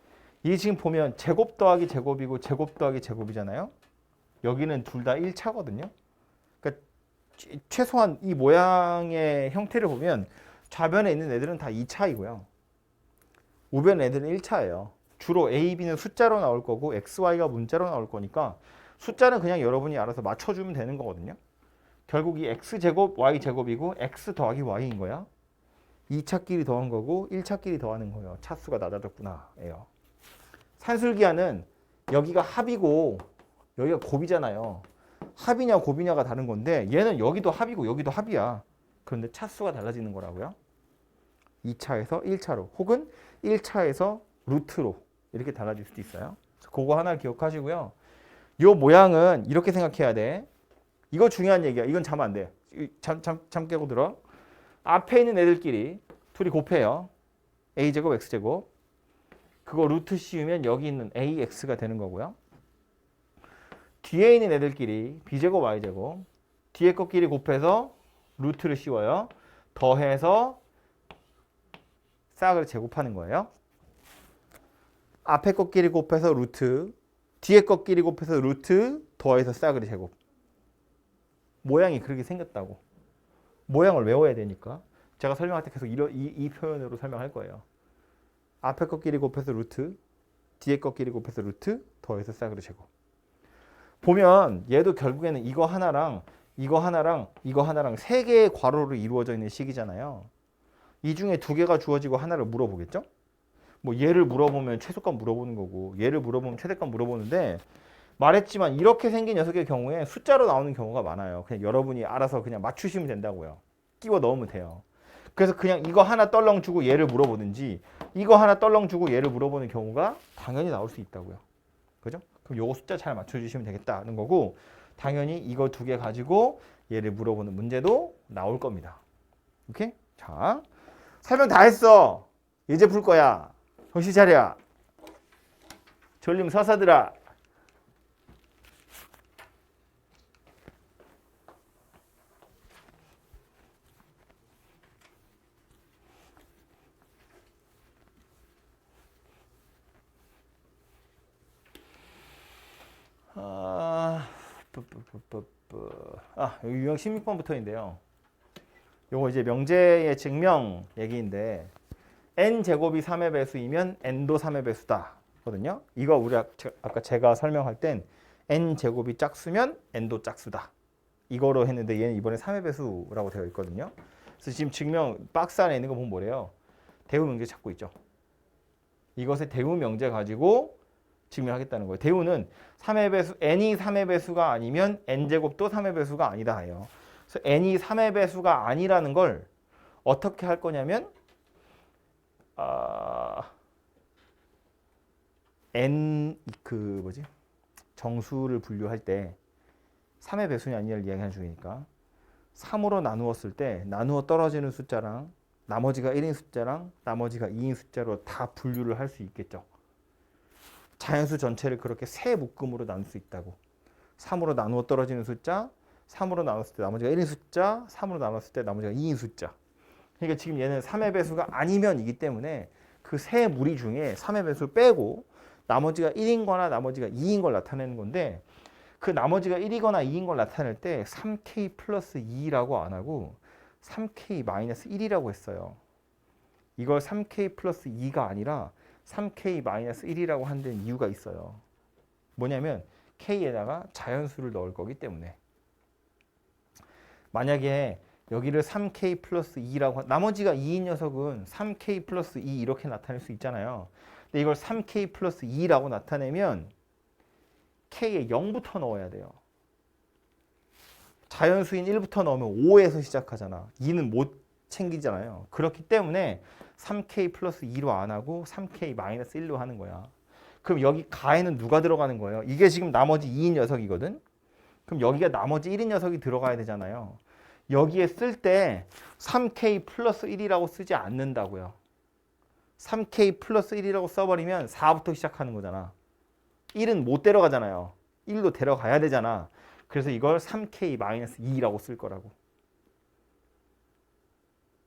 이 지금 보면 제곱 더하기 제곱이고 제곱 더하기 제곱이잖아요. 여기는 둘 다 1차거든요. 그러니까 최소한 이 모양의 형태를 보면 좌변에 있는 애들은 다 2차이고요. 우변 애들은 1차예요. 주로 A, B는 숫자로 나올 거고 X, Y가 문자로 나올 거니까 숫자는 그냥 여러분이 알아서 맞춰주면 되는 거거든요. 결국 이 X제곱, Y제곱이고 X 더하기 Y인 거야. 2차끼리 더한 거고 1차끼리 더하는 거예요. 차수가 낮아졌구나 예요. 산술기하는 여기가 합이고 여기가 곱이잖아요. 합이냐 곱이냐가 다른 건데 얘는 여기도 합이고 여기도 합이야. 그런데 차수가 달라지는 거라고요. 2차에서 1차로 혹은 1차에서 루트로 이렇게 달라질 수도 있어요. 그거 하나 기억하시고요. 이 모양은 이렇게 생각해야 돼. 이거 중요한 얘기야. 이건 자면 안 돼. 잠 깨고 들어. 앞에 있는 애들끼리 둘이 곱해요. a제곱 x제곱. 그거 루트 씌우면 여기 있는 ax가 되는 거고요. 뒤에 있는 애들끼리 b제곱 y제곱. 뒤에 것끼리 곱해서 루트를 씌워요. 더해서 싹을 제곱하는 거예요. 앞에 것끼리 곱해서 루트, 뒤에 것끼리 곱해서 루트, 더해서 싹을 제곱. 모양이 그렇게 생겼다고. 모양을 외워야 되니까. 제가 설명할 때 계속 이 표현으로 설명할 거예요. 앞에 것끼리 곱해서 루트, 뒤에 것끼리 곱해서 루트, 더해서 싹을 제곱. 보면 얘도 결국에는 이거 하나랑 이거 하나랑 이거 하나랑 세 개의 괄호로 이루어져 있는 식이잖아요. 이 중에 두 개가 주어지고 하나를 물어보겠죠? 뭐 얘를 물어보면 최소값 물어보는 거고 얘를 물어보면 최대값 물어보는데 말했지만 이렇게 생긴 녀석의 경우에 숫자로 나오는 경우가 많아요. 그냥 여러분이 알아서 그냥 맞추시면 된다고요. 끼워 넣으면 돼요. 그래서 그냥 이거 하나 떨렁 주고 얘를 물어보든지 이거 하나 떨렁 주고 얘를 물어보는 경우가 당연히 나올 수 있다고요. 그죠? 그럼 요거 숫자 잘 맞춰주시면 되겠다는 거고 당연히 이거 두 개 가지고 얘를 물어보는 문제도 나올 겁니다. 오케이? 자, 설명 다 했어. 이제 풀 거야. 정신 차려. 졸림 서사들아. 여기 유형 16번부터인데요. 요거 이제 명제의 증명 얘기인데 n제곱이 3의 배수이면 n도 3의 배수다 거든요. 이거 우리 아까 제가 설명할 땐 n제곱이 짝수면 n도 짝수다. 이거로 했는데 얘는 이번에 3의 배수라고 되어 있거든요. 그래서 지금 증명 박스 안에 있는 거 보면 뭐래요? 대우 명제 찾고 있죠. 이것의 대우 명제 가지고 증명하겠다는 거예요. 대우는 3의 배수, n이 3의 배수가 아니면 n제곱도 3의 배수가 아니다 해요. 그래서 n이 3의 배수가 아니라는 걸 어떻게 할 거냐면 n 정수를 분류할 때 3의 배수냐 아니냐를 이야기하는 중이니까 3으로 나누었을 때 나누어 떨어지는 숫자랑 나머지가 1인 숫자랑 나머지가 2인 숫자로 다 분류를 할 수 있겠죠. 자연수 전체를 그렇게 세 묶음으로 나눌 수 있다고. 3으로 나누어 떨어지는 숫자, 3으로 나눴을 때 나머지가 1인 숫자, 3으로 나눴을 때 나머지가 2인 숫자. 그러니까 지금 얘는 3의 배수가 아니면이기 때문에 그 세 무리 중에 3의 배수를 빼고 나머지가 1인 거나 나머지가 2인 걸 나타내는 건데 그 나머지가 1이거나 2인 걸 나타낼 때 3k 플러스 2라고 안 하고 3k 마이너스 1이라고 했어요. 이걸 3k 플러스 2가 아니라 3k 마이너스 1이라고 한 데는 이유가 있어요. 뭐냐면 k에다가 자연수를 넣을 거기 때문에. 만약에 여기를 3k 플러스 2라고 나머지가 2인 녀석은 3k 플러스 2 이렇게 나타낼 수 있잖아요. 근데 이걸 3k 플러스 2라고 나타내면 k에 0부터 넣어야 돼요. 자연수인 1부터 넣으면 5에서 시작하잖아. 2는 못 챙기잖아요. 그렇기 때문에 3k 플러스 2로 안 하고 3k 마이너스 1로 하는 거야. 그럼 여기 가에는 누가 들어가는 거예요? 이게 지금 나머지 2인 녀석이거든? 그럼 여기가 나머지 1인 녀석이 들어가야 되잖아요. 여기에 쓸 때 3k 플러스 1이라고 쓰지 않는다고요. 3k 플러스 1이라고 써버리면 4부터 시작하는 거잖아. 1은 못 데려가잖아요. 1도 데려가야 되잖아. 그래서 이걸 3k 마이너스 2라고 쓸 거라고.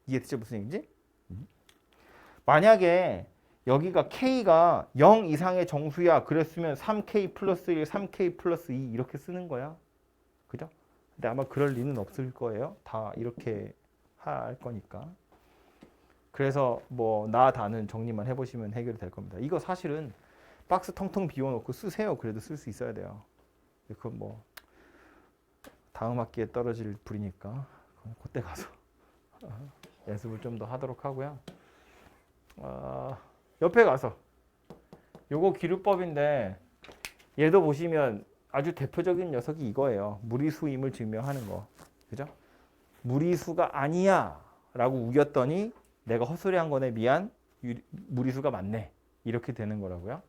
이해되죠? 무슨 얘기인지? 만약에 여기가 k가 0 이상의 정수야 그랬으면 3k 플러스 1, 3k 플러스 2 이렇게 쓰는 거야. 그죠? 근데 아마 그럴 리는 없을 거예요. 다 이렇게 할 거니까. 그래서 뭐 나 다는 정리만 해보시면 해결이 될 겁니다. 이거 사실은 박스 텅텅 비워놓고 쓰세요. 그래도 쓸 수 있어야 돼요. 그건 뭐 다음 학기에 떨어질 불이니까 그때 가서 연습을 좀 더 하도록 하고요. 옆에 가서 요거 기류법인데 얘도 보시면 아주 대표적인 녀석이 이거예요. 무리수임을 증명하는 거. 그죠? 무리수가 아니야 라고 우겼더니 내가 헛소리한 거네 미안 무리수가 맞네 이렇게 되는 거라고요.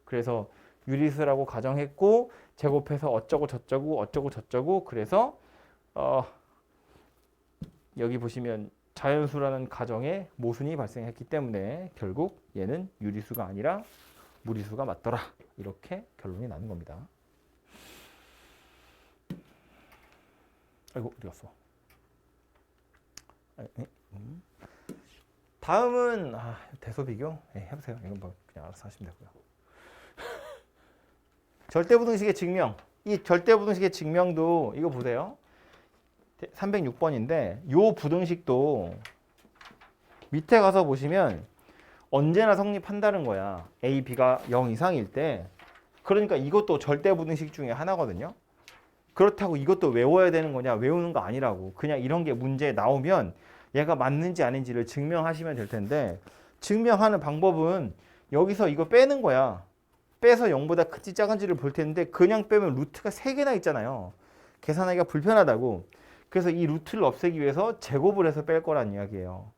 그래서 유리수라고 가정했고 제곱해서 어쩌고 저쩌고 그래서 여기 보시면 자연수라는 가정에 모순이 발생했기 때문에 결국 얘는 유리수가 아니라 무리수가 맞더라. 이렇게 결론이 나는 겁니다. 아이고 어디 갔어? 다음은 대소비교 해보세요. 이건 뭐 그냥 알아서 하시면 되고요. 절대부등식의 증명. 이 절대부등식의 증명도 이거 보세요. 306번인데 요 부등식도 밑에 가서 보시면 언제나 성립한다는 거야. A, B가 0 이상일 때. 그러니까 이것도 절대부등식 중에 하나거든요. 그렇다고 이것도 외워야 되는 거냐? 외우는 거 아니라고. 그냥 이런 게 문제에 나오면 얘가 맞는지 아닌지를 증명하시면 될 텐데 증명하는 방법은 여기서 이거 빼는 거야. 빼서 0보다 큰지 작은지를 볼 텐데 그냥 빼면 루트가 3개나 있잖아요. 계산하기가 불편하다고. 그래서 이 루트를 없애기 위해서 제곱을 해서 뺄 거란 이야기예요.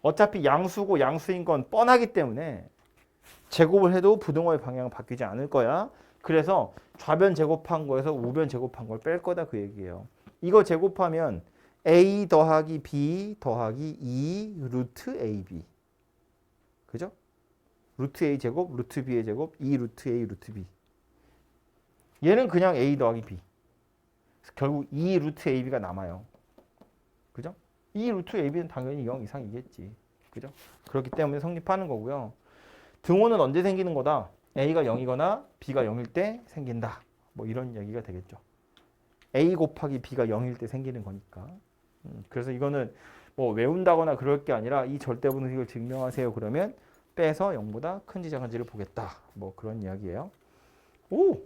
어차피 양수고 양수인 건 뻔하기 때문에 제곱을 해도 부등호의 방향은 바뀌지 않을 거야. 그래서 좌변 제곱한 거에서 우변 제곱한 걸 뺄 거다 그 얘기예요. 이거 제곱하면 a 더하기 b 더하기 2 루트 ab. 그죠? 루트 a 제곱, 루트 b의 제곱, 2 루트 a 루트 b. 얘는 그냥 a 더하기 b. 결국 2 루트 ab가 남아요. 그죠? 2 루트 ab는 당연히 0 이상이겠지. 그죠? 그렇기 때문에 성립하는 거고요. 등호는 언제 생기는 거다? a가 0이거나 b가 0일 때 생긴다. 뭐 이런 얘기가 되겠죠. a 곱하기 b가 0일 때 생기는 거니까. 그래서 이거는 뭐 외운다거나 그럴 게 아니라 이 절대분식을 증명하세요. 그러면 빼서 0보다 큰지 작은지를 보겠다. 뭐 그런 이야기예요. 오!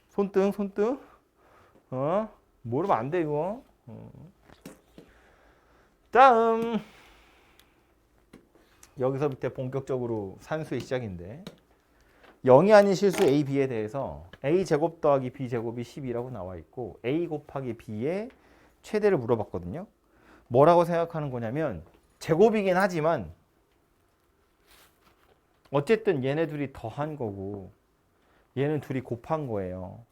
손등. 모르면 안 돼, 이거. 다음. 여기서부터 본격적으로 산수의 시작인데 0이 아닌 실수 a, b에 대해서 a 제곱 더하기 b 제곱이 10이라고 나와 있고 a 곱하기 b의 최대를 물어봤거든요. 뭐라고 생각하는 거냐면 제곱이긴 하지만 어쨌든 얘네 둘이 더한 거고 얘는 둘이 곱한 거예요.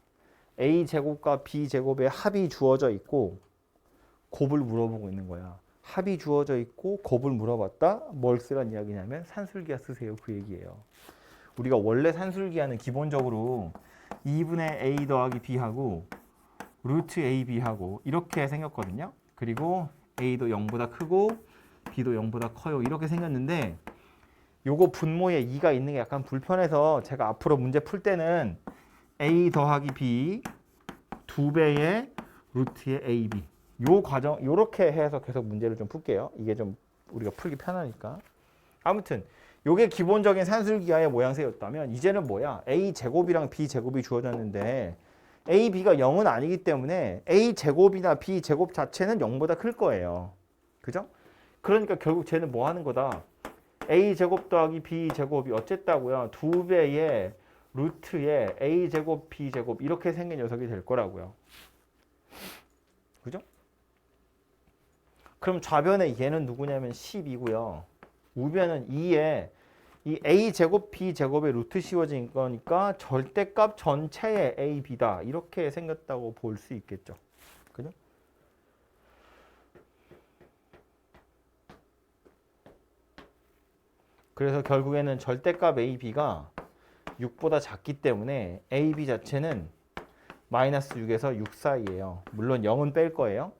a 제곱과 b 제곱의 합이 주어져 있고 곱을 물어보고 있는 거야. 합이 주어져 있고 곱을 물어봤다. 뭘 쓰란 이야기냐면 산술기하 쓰세요. 그 얘기예요. 우리가 원래 산술기하는 기본적으로 2분의 a 더하기 b하고 루트 ab하고 이렇게 생겼거든요. 그리고 a도 0보다 크고 b도 0보다 커요. 이렇게 생겼는데 요거 분모에 2가 있는 게 약간 불편해서 제가 앞으로 문제 풀 때는 a 더하기 b 2배의 루트의 ab 요 과정 요렇게 해서 계속 문제를 좀 풀게요. 이게 좀 우리가 풀기 편하니까. 아무튼 요게 기본적인 산술기하의 모양새였다면 이제는 뭐야? a 제곱이랑 b 제곱이 주어졌는데 a, b가 0은 아니기 때문에 a 제곱이나 b 제곱 자체는 0보다 클 거예요. 그죠? 그러니까 결국 쟤는 뭐 하는 거다? a 제곱 더하기 b 제곱이 어쨌다고요? 2배의 루트의 a 제곱 b 제곱 이렇게 생긴 녀석이 될 거라고요. 그죠? 그럼 좌변에 얘는 누구냐면 10이고요. 우변은 2에 이 a 제곱 b 제곱의 루트 씌워진 거니까 절대값 전체의 a, b다. 이렇게 생겼다고 볼 수 있겠죠. 그죠? 그래서 결국에는 절대값 a, b가 6보다 작기 때문에 a, b 자체는 마이너스 6에서 6 사이예요. 물론 0은 뺄 거예요.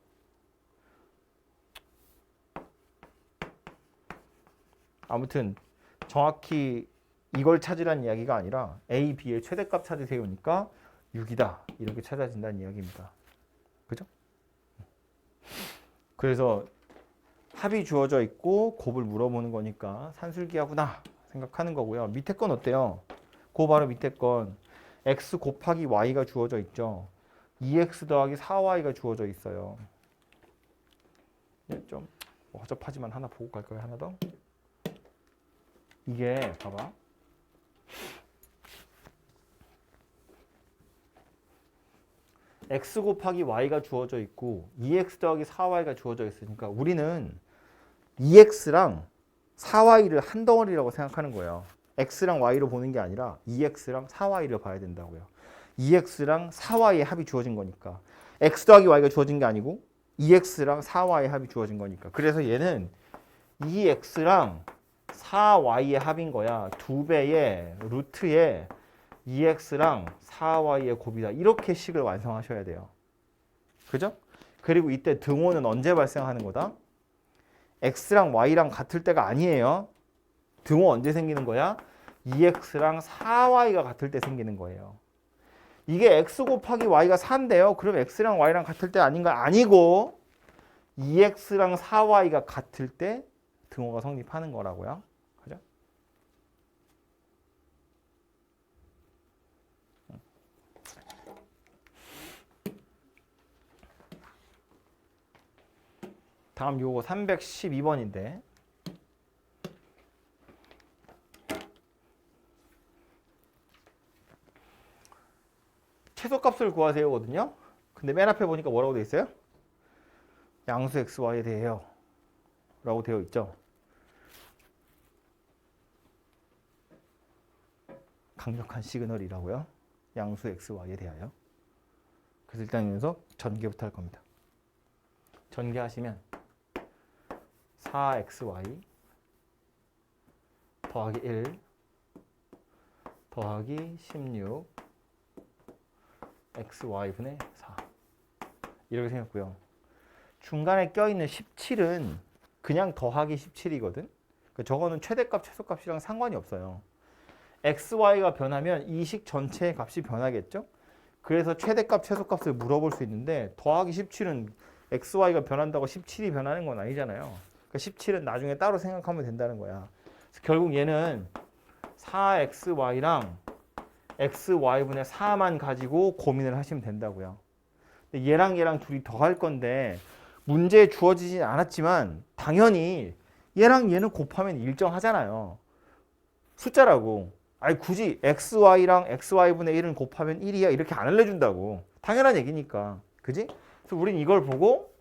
아무튼 정확히 이걸 찾으라는 이야기가 아니라 a, b의 최대값 찾으세요니까 6이다. 이렇게 찾아진다는 이야기입니다. 그죠? 그래서 합이 주어져 있고 곱을 물어보는 거니까 산술기하구나 생각하는 거고요. 밑에 건 어때요? 그 바로 밑에 건 x 곱하기 y가 주어져 있죠. 2x 더하기 4y가 주어져 있어요. 좀 허접하지만 하나 보고 갈까요? 하나 더. 이게 봐봐. x 곱하기 y가 주어져 있고 2x 더하기 4y가 주어져 있으니까 우리는 2x랑 4y를 한 덩어리라고 생각하는 거예요. x랑 y로 보는 게 아니라 2x랑 4y를 봐야 된다고요. 2x랑 4y의 합이 주어진 거니까. x 더하기 y가 주어진 게 아니고 2x랑 4y의 합이 주어진 거니까. 그래서 얘는 2x랑 4y의 합인 거야. 2배의 루트의 2x랑 4y의 곱이다. 이렇게 식을 완성하셔야 돼요. 그죠? 그리고 이때 등호는 언제 발생하는 거다? x랑 y랑 같을 때가 아니에요. 등호 언제 생기는 거야? 2x랑 4y가 같을 때 생기는 거예요. 이게 x 곱하기 y가 4인데요. 그럼 x랑 y랑 같을 때 아닌가? 아니고 2x랑 4y가 같을 때 등호가 성립하는 거라고요. 그죠? 다음 요거 312번인데 최소값을 구하세요거든요. 근데 맨 앞에 보니까 뭐라고 되어 있어요? 양수 xy에 대해요 라고 되어 있죠. 강력한 시그널이라고요. 양수 xy에 대하여. 그래서 일단 여기서 전개부터 할 겁니다. 전개하시면 4xy 더하기 1 더하기 16 xy분의 4 이렇게 생겼고요. 중간에 껴있는 17은 그냥 더하기 17이거든. 저거는 최대값, 최소값이랑 상관이 없어요. xy가 변하면 이 식 전체의 값이 변하겠죠. 그래서 최대값, 최소값을 물어볼 수 있는데 더하기 17은 xy가 변한다고 17이 변하는 건 아니잖아요. 그러니까 17은 나중에 따로 생각하면 된다는 거야. 그래서 결국 얘는 4xy랑 xy분의 4만 가지고 고민을 하시면 된다고요. 근데 얘랑 얘랑 둘이 더할 건데 문제에 주어지진 않았지만 당연히 얘랑 얘는 곱하면 일정하잖아요. 숫자라고. 아니 굳이 xy랑 xy분의 1은 곱하면 1이야 이렇게 안 알려준다고. 당연한 얘기니까. 그지? 그래서 우린 이걸 보고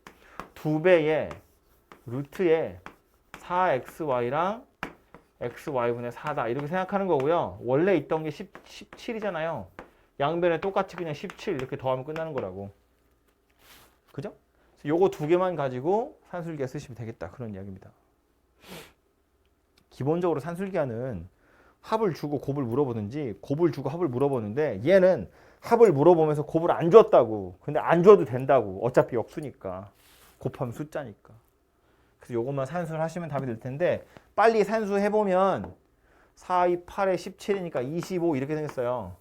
2배의 루트의 4xy랑 xy분의 4다 이렇게 생각하는 거고요. 원래 있던 게 17이잖아요. 양변에 똑같이 그냥 17 이렇게 더하면 끝나는 거라고. 그죠? 요거 두 개만 가지고 산술기하 쓰시면 되겠다. 그런 이야기입니다. 기본적으로 산술기하는 합을 주고 곱을 물어보든지 곱을 주고 합을 물어보는데 얘는 합을 물어보면서 곱을 안 줬다고. 근데 안 줘도 된다고. 어차피 역수니까. 곱하면 숫자니까. 그래서 요것만 산술하시면 답이 될 텐데 빨리 산수해보면 4, 2, 8에 17이니까 25 이렇게 생겼어요.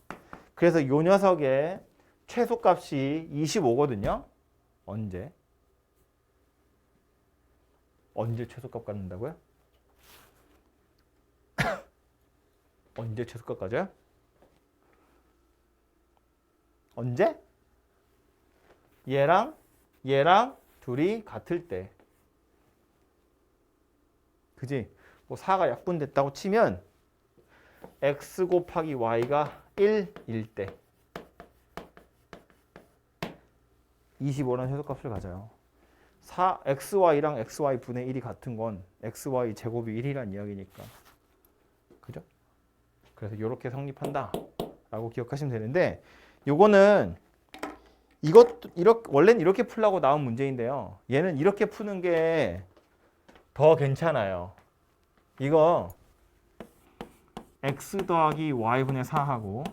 그래서 요 녀석의 최소값이 25거든요. 언제? 언제 최소값 갖는다고요? 언제 최소값 가져요? 언제? 얘랑 둘이 같을 때. 그지? 뭐 4가 약분됐다고 치면 x 곱하기 y가 1일 때 25라는 최소값을 가져요. xy랑 xy 분의 1이 같은 건 xy 제곱이 1이란 이야기니까. 그죠? 그래서 이렇게 성립한다 라고 기억하시면 되는데, 요거는 이것도 원래는 이렇게 풀라고 나온 문제인데요. 얘는 이렇게 푸는 게 더 괜찮아요. 이거 x 더하기 y분의 4하고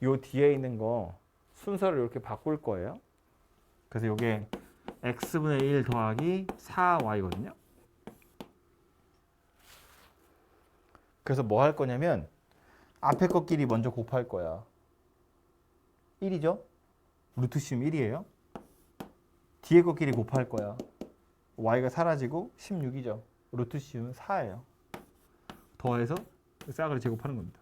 요 뒤에 있는 거 순서를 이렇게 바꿀 거예요. 그래서 요게 x분의 1 더하기 4y거든요. 그래서 뭐 할 거냐면 앞에 것끼리 먼저 곱할 거야. 1이죠? 루트 씌움 1이에요. 뒤에 것끼리 곱할 거야. y가 사라지고 16이죠. 루트 씌움은 4예요. 더해서 싹을 제곱하는 겁니다.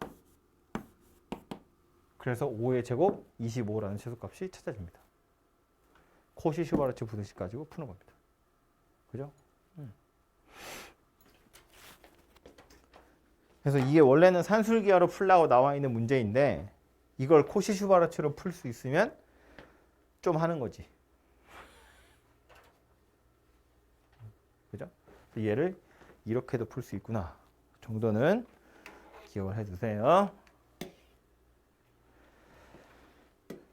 그래서 5의 제곱 25라는 최소값이 찾아집니다. 코시-슈바르츠 부등식 가지고 푸는 겁니다. 그죠? 그래서 이게 원래는 산술기하로 풀라고 나와 있는 문제인데 이걸 코시-슈바르츠로 풀 수 있으면 좀 하는 거지. 그죠? 얘를 이렇게도 풀 수 있구나 정도는 기억을 해주세요.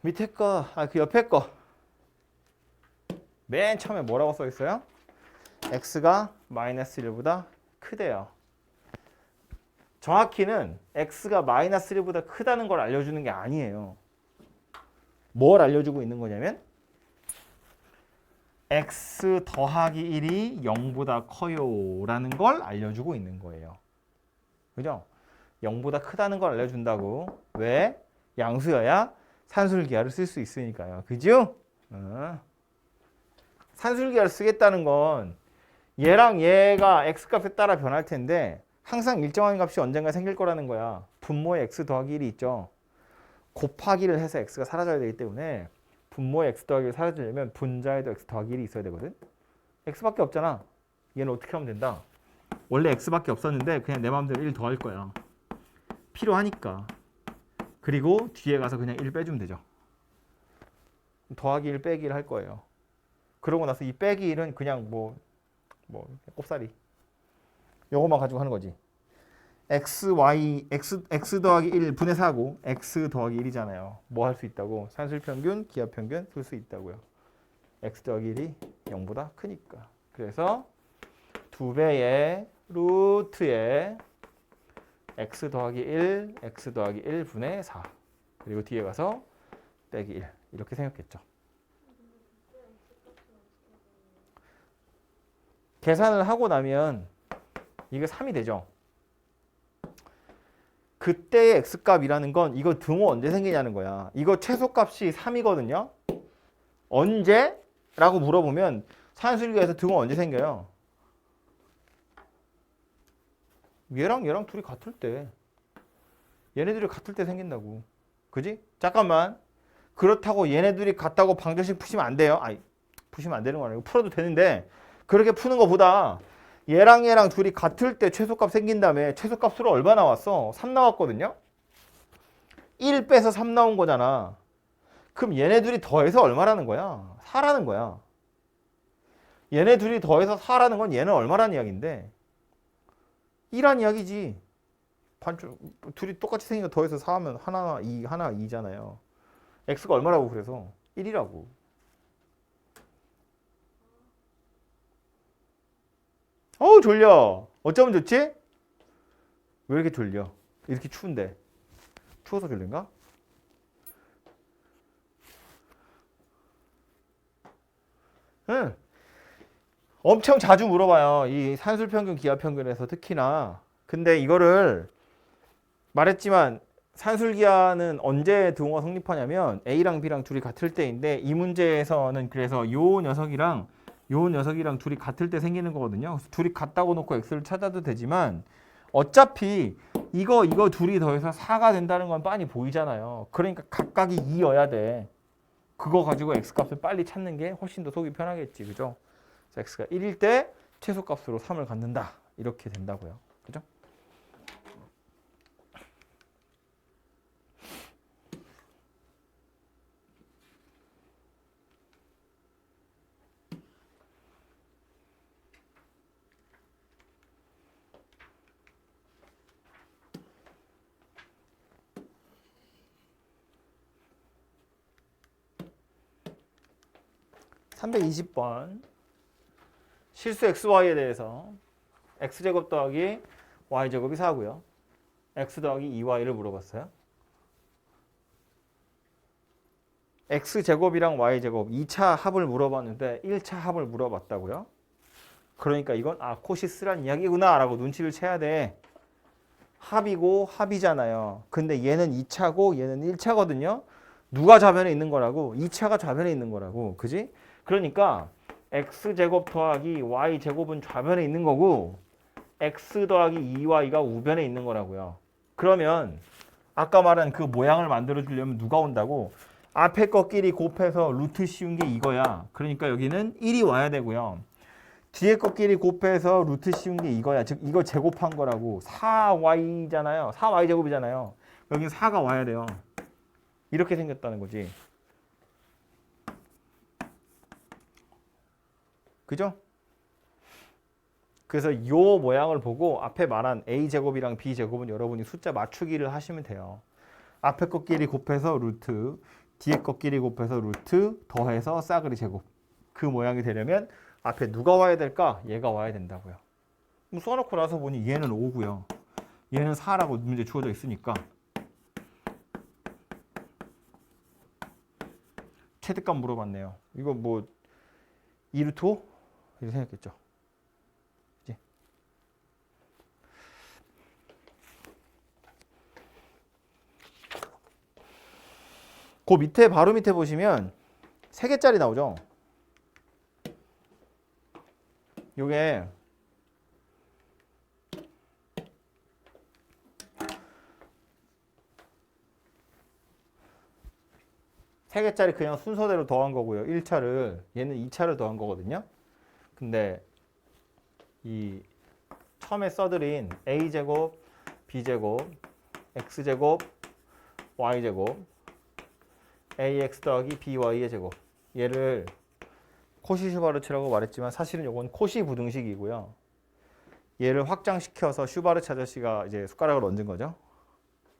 밑에 거, 그 옆에 거. 맨 처음에 뭐라고 써 있어요? x가 마이너스 1보다 크대요. 정확히는 x가 마이너스 1보다 크다는 걸 알려주는 게 아니에요. 뭘 알려주고 있는 거냐면 x 더하기 1이 0보다 커요 라는 걸 알려주고 있는 거예요. 그죠? 0보다 크다는 걸 알려준다고. 왜? 양수여야 산술기하를 쓸 수 있으니까요. 그죠? 산술기하를 쓰겠다는 건 얘랑 얘가 x값에 따라 변할 텐데 항상 일정한 값이 언젠가 생길 거라는 거야. 분모에 x 더하기 1이 있죠. 곱하기를 해서 x가 사라져야 되기 때문에 분모의 x 더하기 1이 사라지려면 분자에도 x 더하기 1이 있어야 되거든. x밖에 없잖아. 얘는 어떻게 하면 된다? 원래 x밖에 없었는데 그냥 내 마음대로 1 더할 거야. 필요하니까. 그리고 뒤에 가서 그냥 1 빼주면 되죠. 더하기 1 빼기 1 할 거예요. 그러고 나서 이 빼기 1은 그냥 뭐 꼽사리. 요것만 가지고 하는 거지. x 더하기 1 분의 4고 x 더하기 1이잖아요. 뭐 할 수 있다고? 산술평균, 기하평균 쓸 수 있다고요. x 더하기 1이 0보다 크니까. 그래서 2배의 루트에 x 더하기 1, x 더하기 1 분의 4. 그리고 뒤에 가서 빼기 1. 이렇게 생겼겠죠. 계산을 하고 나면 이게 3이 되죠. 그때의 x값이라는 건 이거 등호 언제 생기냐는 거야. 이거 최소값이 3이거든요. 언제? 라고 물어보면 산술기에서 등호 언제 생겨요? 얘랑 둘이 같을 때. 얘네들이 같을 때 생긴다고. 그지? 잠깐만. 그렇다고 얘네들이 같다고 방정식 푸시면 안 돼요. 아니, 푸시면 안 되는 거 아니고 풀어도 되는데 그렇게 푸는 것보다 얘랑 둘이 같을 때 최소값 생긴 다음에 최소값으로 얼마 나왔어? 3 나왔거든요. 1 빼서 3 나온 거잖아. 그럼 얘네 둘이 더해서 얼마라는 거야? 4라는 거야. 얘네 둘이 더해서 4라는 건 얘는 얼마라는 이야기인데 2란 이야기지. 둘이 똑같이 생긴 거 더해서 4하면 하나 2잖아요. x가 얼마라고 그래서 1이라고. 어우 졸려. 어쩌면 좋지? 왜 이렇게 졸려? 이렇게 추운데. 추워서 졸린가? 응. 엄청 자주 물어봐요. 이 산술평균, 기하평균에서 특히나. 근데 이거를 말했지만 산술기하는 언제 등호가 성립하냐면 A랑 B랑 둘이 같을 때인데 이 문제에서는 그래서 요 녀석이랑 둘이 같을 때 생기는 거거든요. 그래서 둘이 같다고 놓고 x를 찾아도 되지만 어차피 이거 둘이 더해서 4가 된다는 건 빤히 보이잖아요. 그러니까 각각이 2여야 돼. 그거 가지고 x값을 빨리 찾는 게 훨씬 더 속이 편하겠지. 그죠? 그래서 x가 1일 때 최소값으로 3을 갖는다. 이렇게 된다고요. 그죠? (320번) 실수 xy에 대해서 x제곱 더하기 y제곱이 4고요. x 더하기 2y를 물어봤어요. x제곱이랑 y제곱 2차 합을 물어봤는데 1차 합을 물어봤다고요. 그러니까 이건 코시스란 이야기구나 라고 눈치를 채야 돼. 합이고 합이잖아요. 근데 얘는 2차고 얘는 1차거든요. 누가 좌변에 있는 거라고? 2차가 좌변에 있는 거라고. 그지? 그러니까 x제곱 더하기 y제곱은 좌변에 있는 거고 x 더하기 2y가 우변에 있는 거라고요. 그러면 아까 말한 그 모양을 만들어 주려면 누가 온다고? 앞에 것끼리 곱해서 루트 씌운 게 이거야. 그러니까 여기는 1이 와야 되고요. 뒤에 것끼리 곱해서 루트 씌운 게 이거야. 즉 이거 제곱한 거라고. 4y잖아요. 4y제곱이잖아요. 여기 4가 와야 돼요. 이렇게 생겼다는 거지. 그죠? 그래서 이 모양을 보고 앞에 말한 a제곱이랑 b제곱은 여러분이 숫자 맞추기를 하시면 돼요. 앞에 것끼리 곱해서 루트, 뒤에 것끼리 곱해서 루트, 더해서 싸그리 제곱. 그 모양이 되려면 앞에 누가 와야 될까? 얘가 와야 된다고요. 써놓고 나서 보니 얘는 5고요. 얘는 4라고 문제 주어져 있으니까 최대값 물어봤네요. 이거 뭐 2루트 5? 이렇게 생각했죠. 그치? 그 밑에 바로 밑에 보시면 3개짜리 나오죠. 요게 세 개짜리 그냥 순서대로 더한 거고요. 1차를 얘는 2차를 더한 거거든요. 근데 이 처음에 써드린 a제곱, b제곱, x제곱, y제곱, ax 더하기 by의 제곱 얘를 코시-슈바르츠라고 말했지만 사실은 이건 코시 부등식이고요. 얘를 확장시켜서 슈바르츠 아저씨가 이제 숟가락을 얹은 거죠.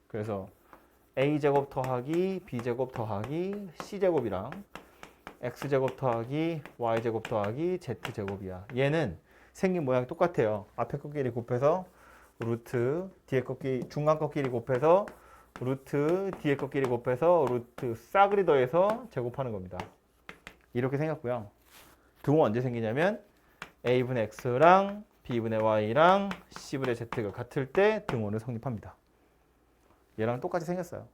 그래서 a제곱 더하기 b제곱 더하기 c제곱이랑 x제곱 더하기 y제곱 더하기 z제곱이야. 얘는 생긴 모양이 똑같아요. 앞에 것끼리 곱해서 루트, 뒤에 것끼리 중간 것끼리 곱해서 루트, 뒤에 것끼리 곱해서 루트 싸그리 더해서 제곱하는 겁니다. 이렇게 생겼고요. 등호 언제 생기냐면 a분의 x랑 b분의 y랑 c분의 z가 같을 때 등호는 성립합니다. 얘랑 똑같이 생겼어요.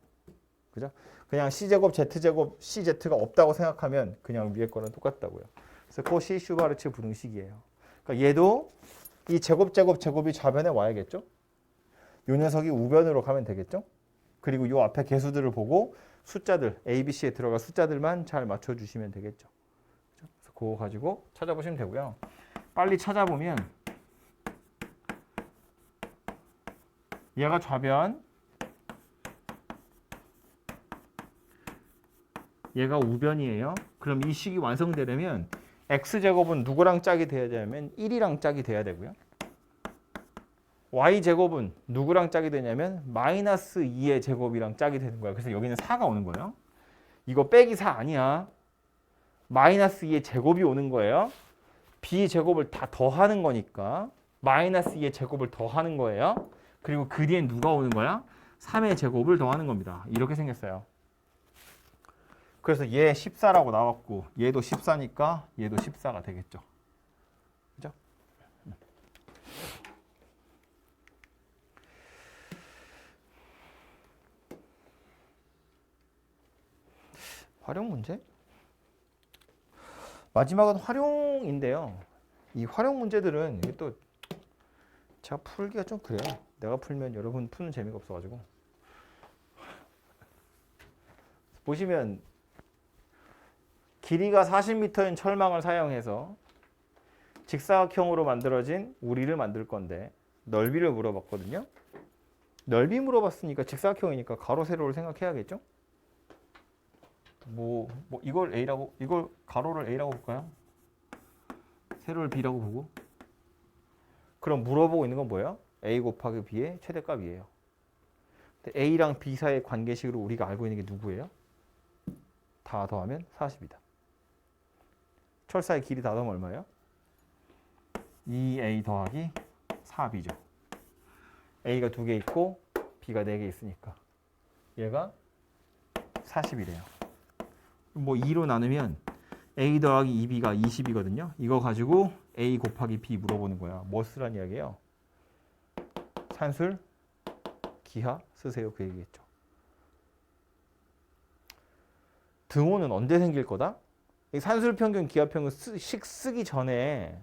그죠? 그냥 c제곱, z제곱, cz가 없다고 생각하면 그냥 위에 거랑 똑같다고요. 그래서 코시 슈바르츠 부등식이에요. 그러니까 얘도 이 제곱, 제곱, 제곱이 좌변에 와야겠죠? 요 녀석이 우변으로 가면 되겠죠? 그리고 요 앞에 개수들을 보고 숫자들, A, B, C에 들어갈 숫자들만 잘 맞춰주시면 되겠죠. 그래서 그거 가지고 찾아보시면 되고요. 빨리 찾아보면 얘가 좌변, 얘가 우변이에요. 그럼 이 식이 완성되려면 x제곱은 누구랑 짝이 돼야 되냐면 1이랑 짝이 돼야 되고요. y제곱은 누구랑 짝이 되냐면 마이너스 2의 제곱이랑 짝이 되는 거야. 그래서 여기는 4가 오는 거예요. 이거 빼기 4 아니야. 마이너스 2의 제곱이 오는 거예요. b제곱을 다 더하는 거니까 마이너스 2의 제곱을 더하는 거예요. 그리고 그 뒤엔 누가 오는 거야? 3의 제곱을 더하는 겁니다. 이렇게 생겼어요. 그래서 얘 14라고 나왔고 얘도 14니까 얘도 14가 되겠죠. 그죠? 활용 문제? 마지막은 활용인데요. 이 활용 문제들은 이게 또 제가 풀기가 좀 그래요. 내가 풀면 여러분 푸는 재미가 없어가지고. 보시면 길이가 40m인 철망을 사용해서 직사각형으로 만들어진 우리를 만들 건데 넓이를 물어봤거든요. 넓이 물어봤으니까 직사각형이니까 가로 세로를 생각해야겠죠? 뭐 이걸 A라고, 이걸 가로를 A라고 볼까요? 세로를 B라고 보고. 그럼 물어보고 있는 건 뭐예요? A 곱하기 B의 최대값이에요. 근데 A랑 B 사이의 관계식으로 우리가 알고 있는 게 누구예요? 다 더하면 40이다. 철사의 길이 다 더하면 얼마예요? 2A 더하기 4B죠. A가 2개 있고 B가 4개 있으니까 얘가 40이래요. 뭐 2로 나누면 A 더하기 2B가 20이거든요. 이거 가지고 A 곱하기 B 물어보는 거야. 뭐 쓰란 이야기예요? 산술, 기하 쓰세요. 그 얘기겠죠. 등호는 언제 생길 거다? 산술 평균, 기하 평균 쓰기 전에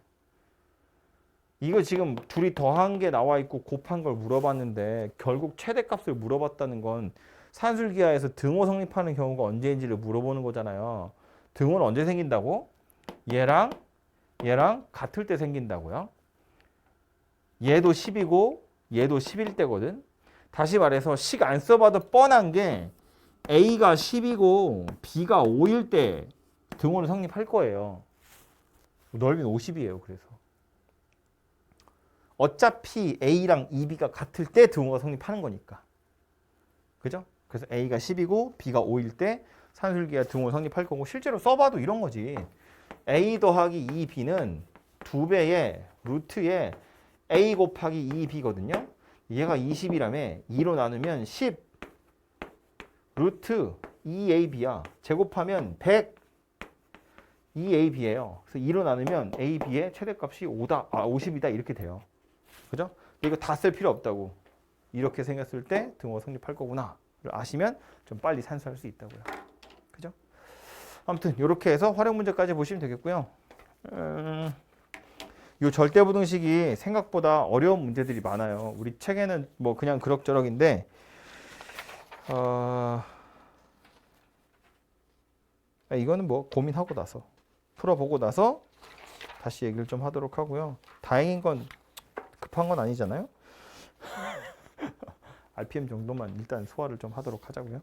이거 지금 둘이 더한 게 나와 있고 곱한 걸 물어봤는데 결국 최대값을 물어봤다는 건 산술 기하에서 등호 성립하는 경우가 언제인지를 물어보는 거잖아요. 등호는 언제 생긴다고? 얘랑 같을 때 생긴다고요. 얘도 10이고 얘도 10일 때거든. 다시 말해서 식 안 써봐도 뻔한 게 A가 10이고 B가 5일 때 등호는 성립할 거예요. 넓이는 50이에요. 그래서 어차피 A랑 2B가 같을 때 등호가 성립하는 거니까. 그죠? 그래서 A가 10이고 B가 5일 때 산술기하 등호 성립할 거고 실제로 써봐도 이런 거지. A 더하기 2B는 2배의 루트에 A 곱하기 2B거든요. 얘가 20이라며 2로 나누면 10 루트 2AB야. 제곱하면 100 2AB예요. 그래서 2로 나누면 AB의 최대값이 50이다 이렇게 돼요. 그죠? 이거 다 쓸 필요 없다고. 이렇게 생겼을 때 등호가 성립할 거구나. 아시면 좀 빨리 산수할 수 있다고요. 그죠? 아무튼 이렇게 해서 활용 문제까지 보시면 되겠고요. 이 절대부등식이 생각보다 어려운 문제들이 많아요. 우리 책에는 뭐 그냥 그럭저럭인데 이거는 뭐 고민하고 나서 풀어보고 나서 다시 얘기를 좀 하도록 하고요. 다행인 건 급한 건 아니잖아요. RPM 정도만 일단 소화를 좀 하도록 하자고요.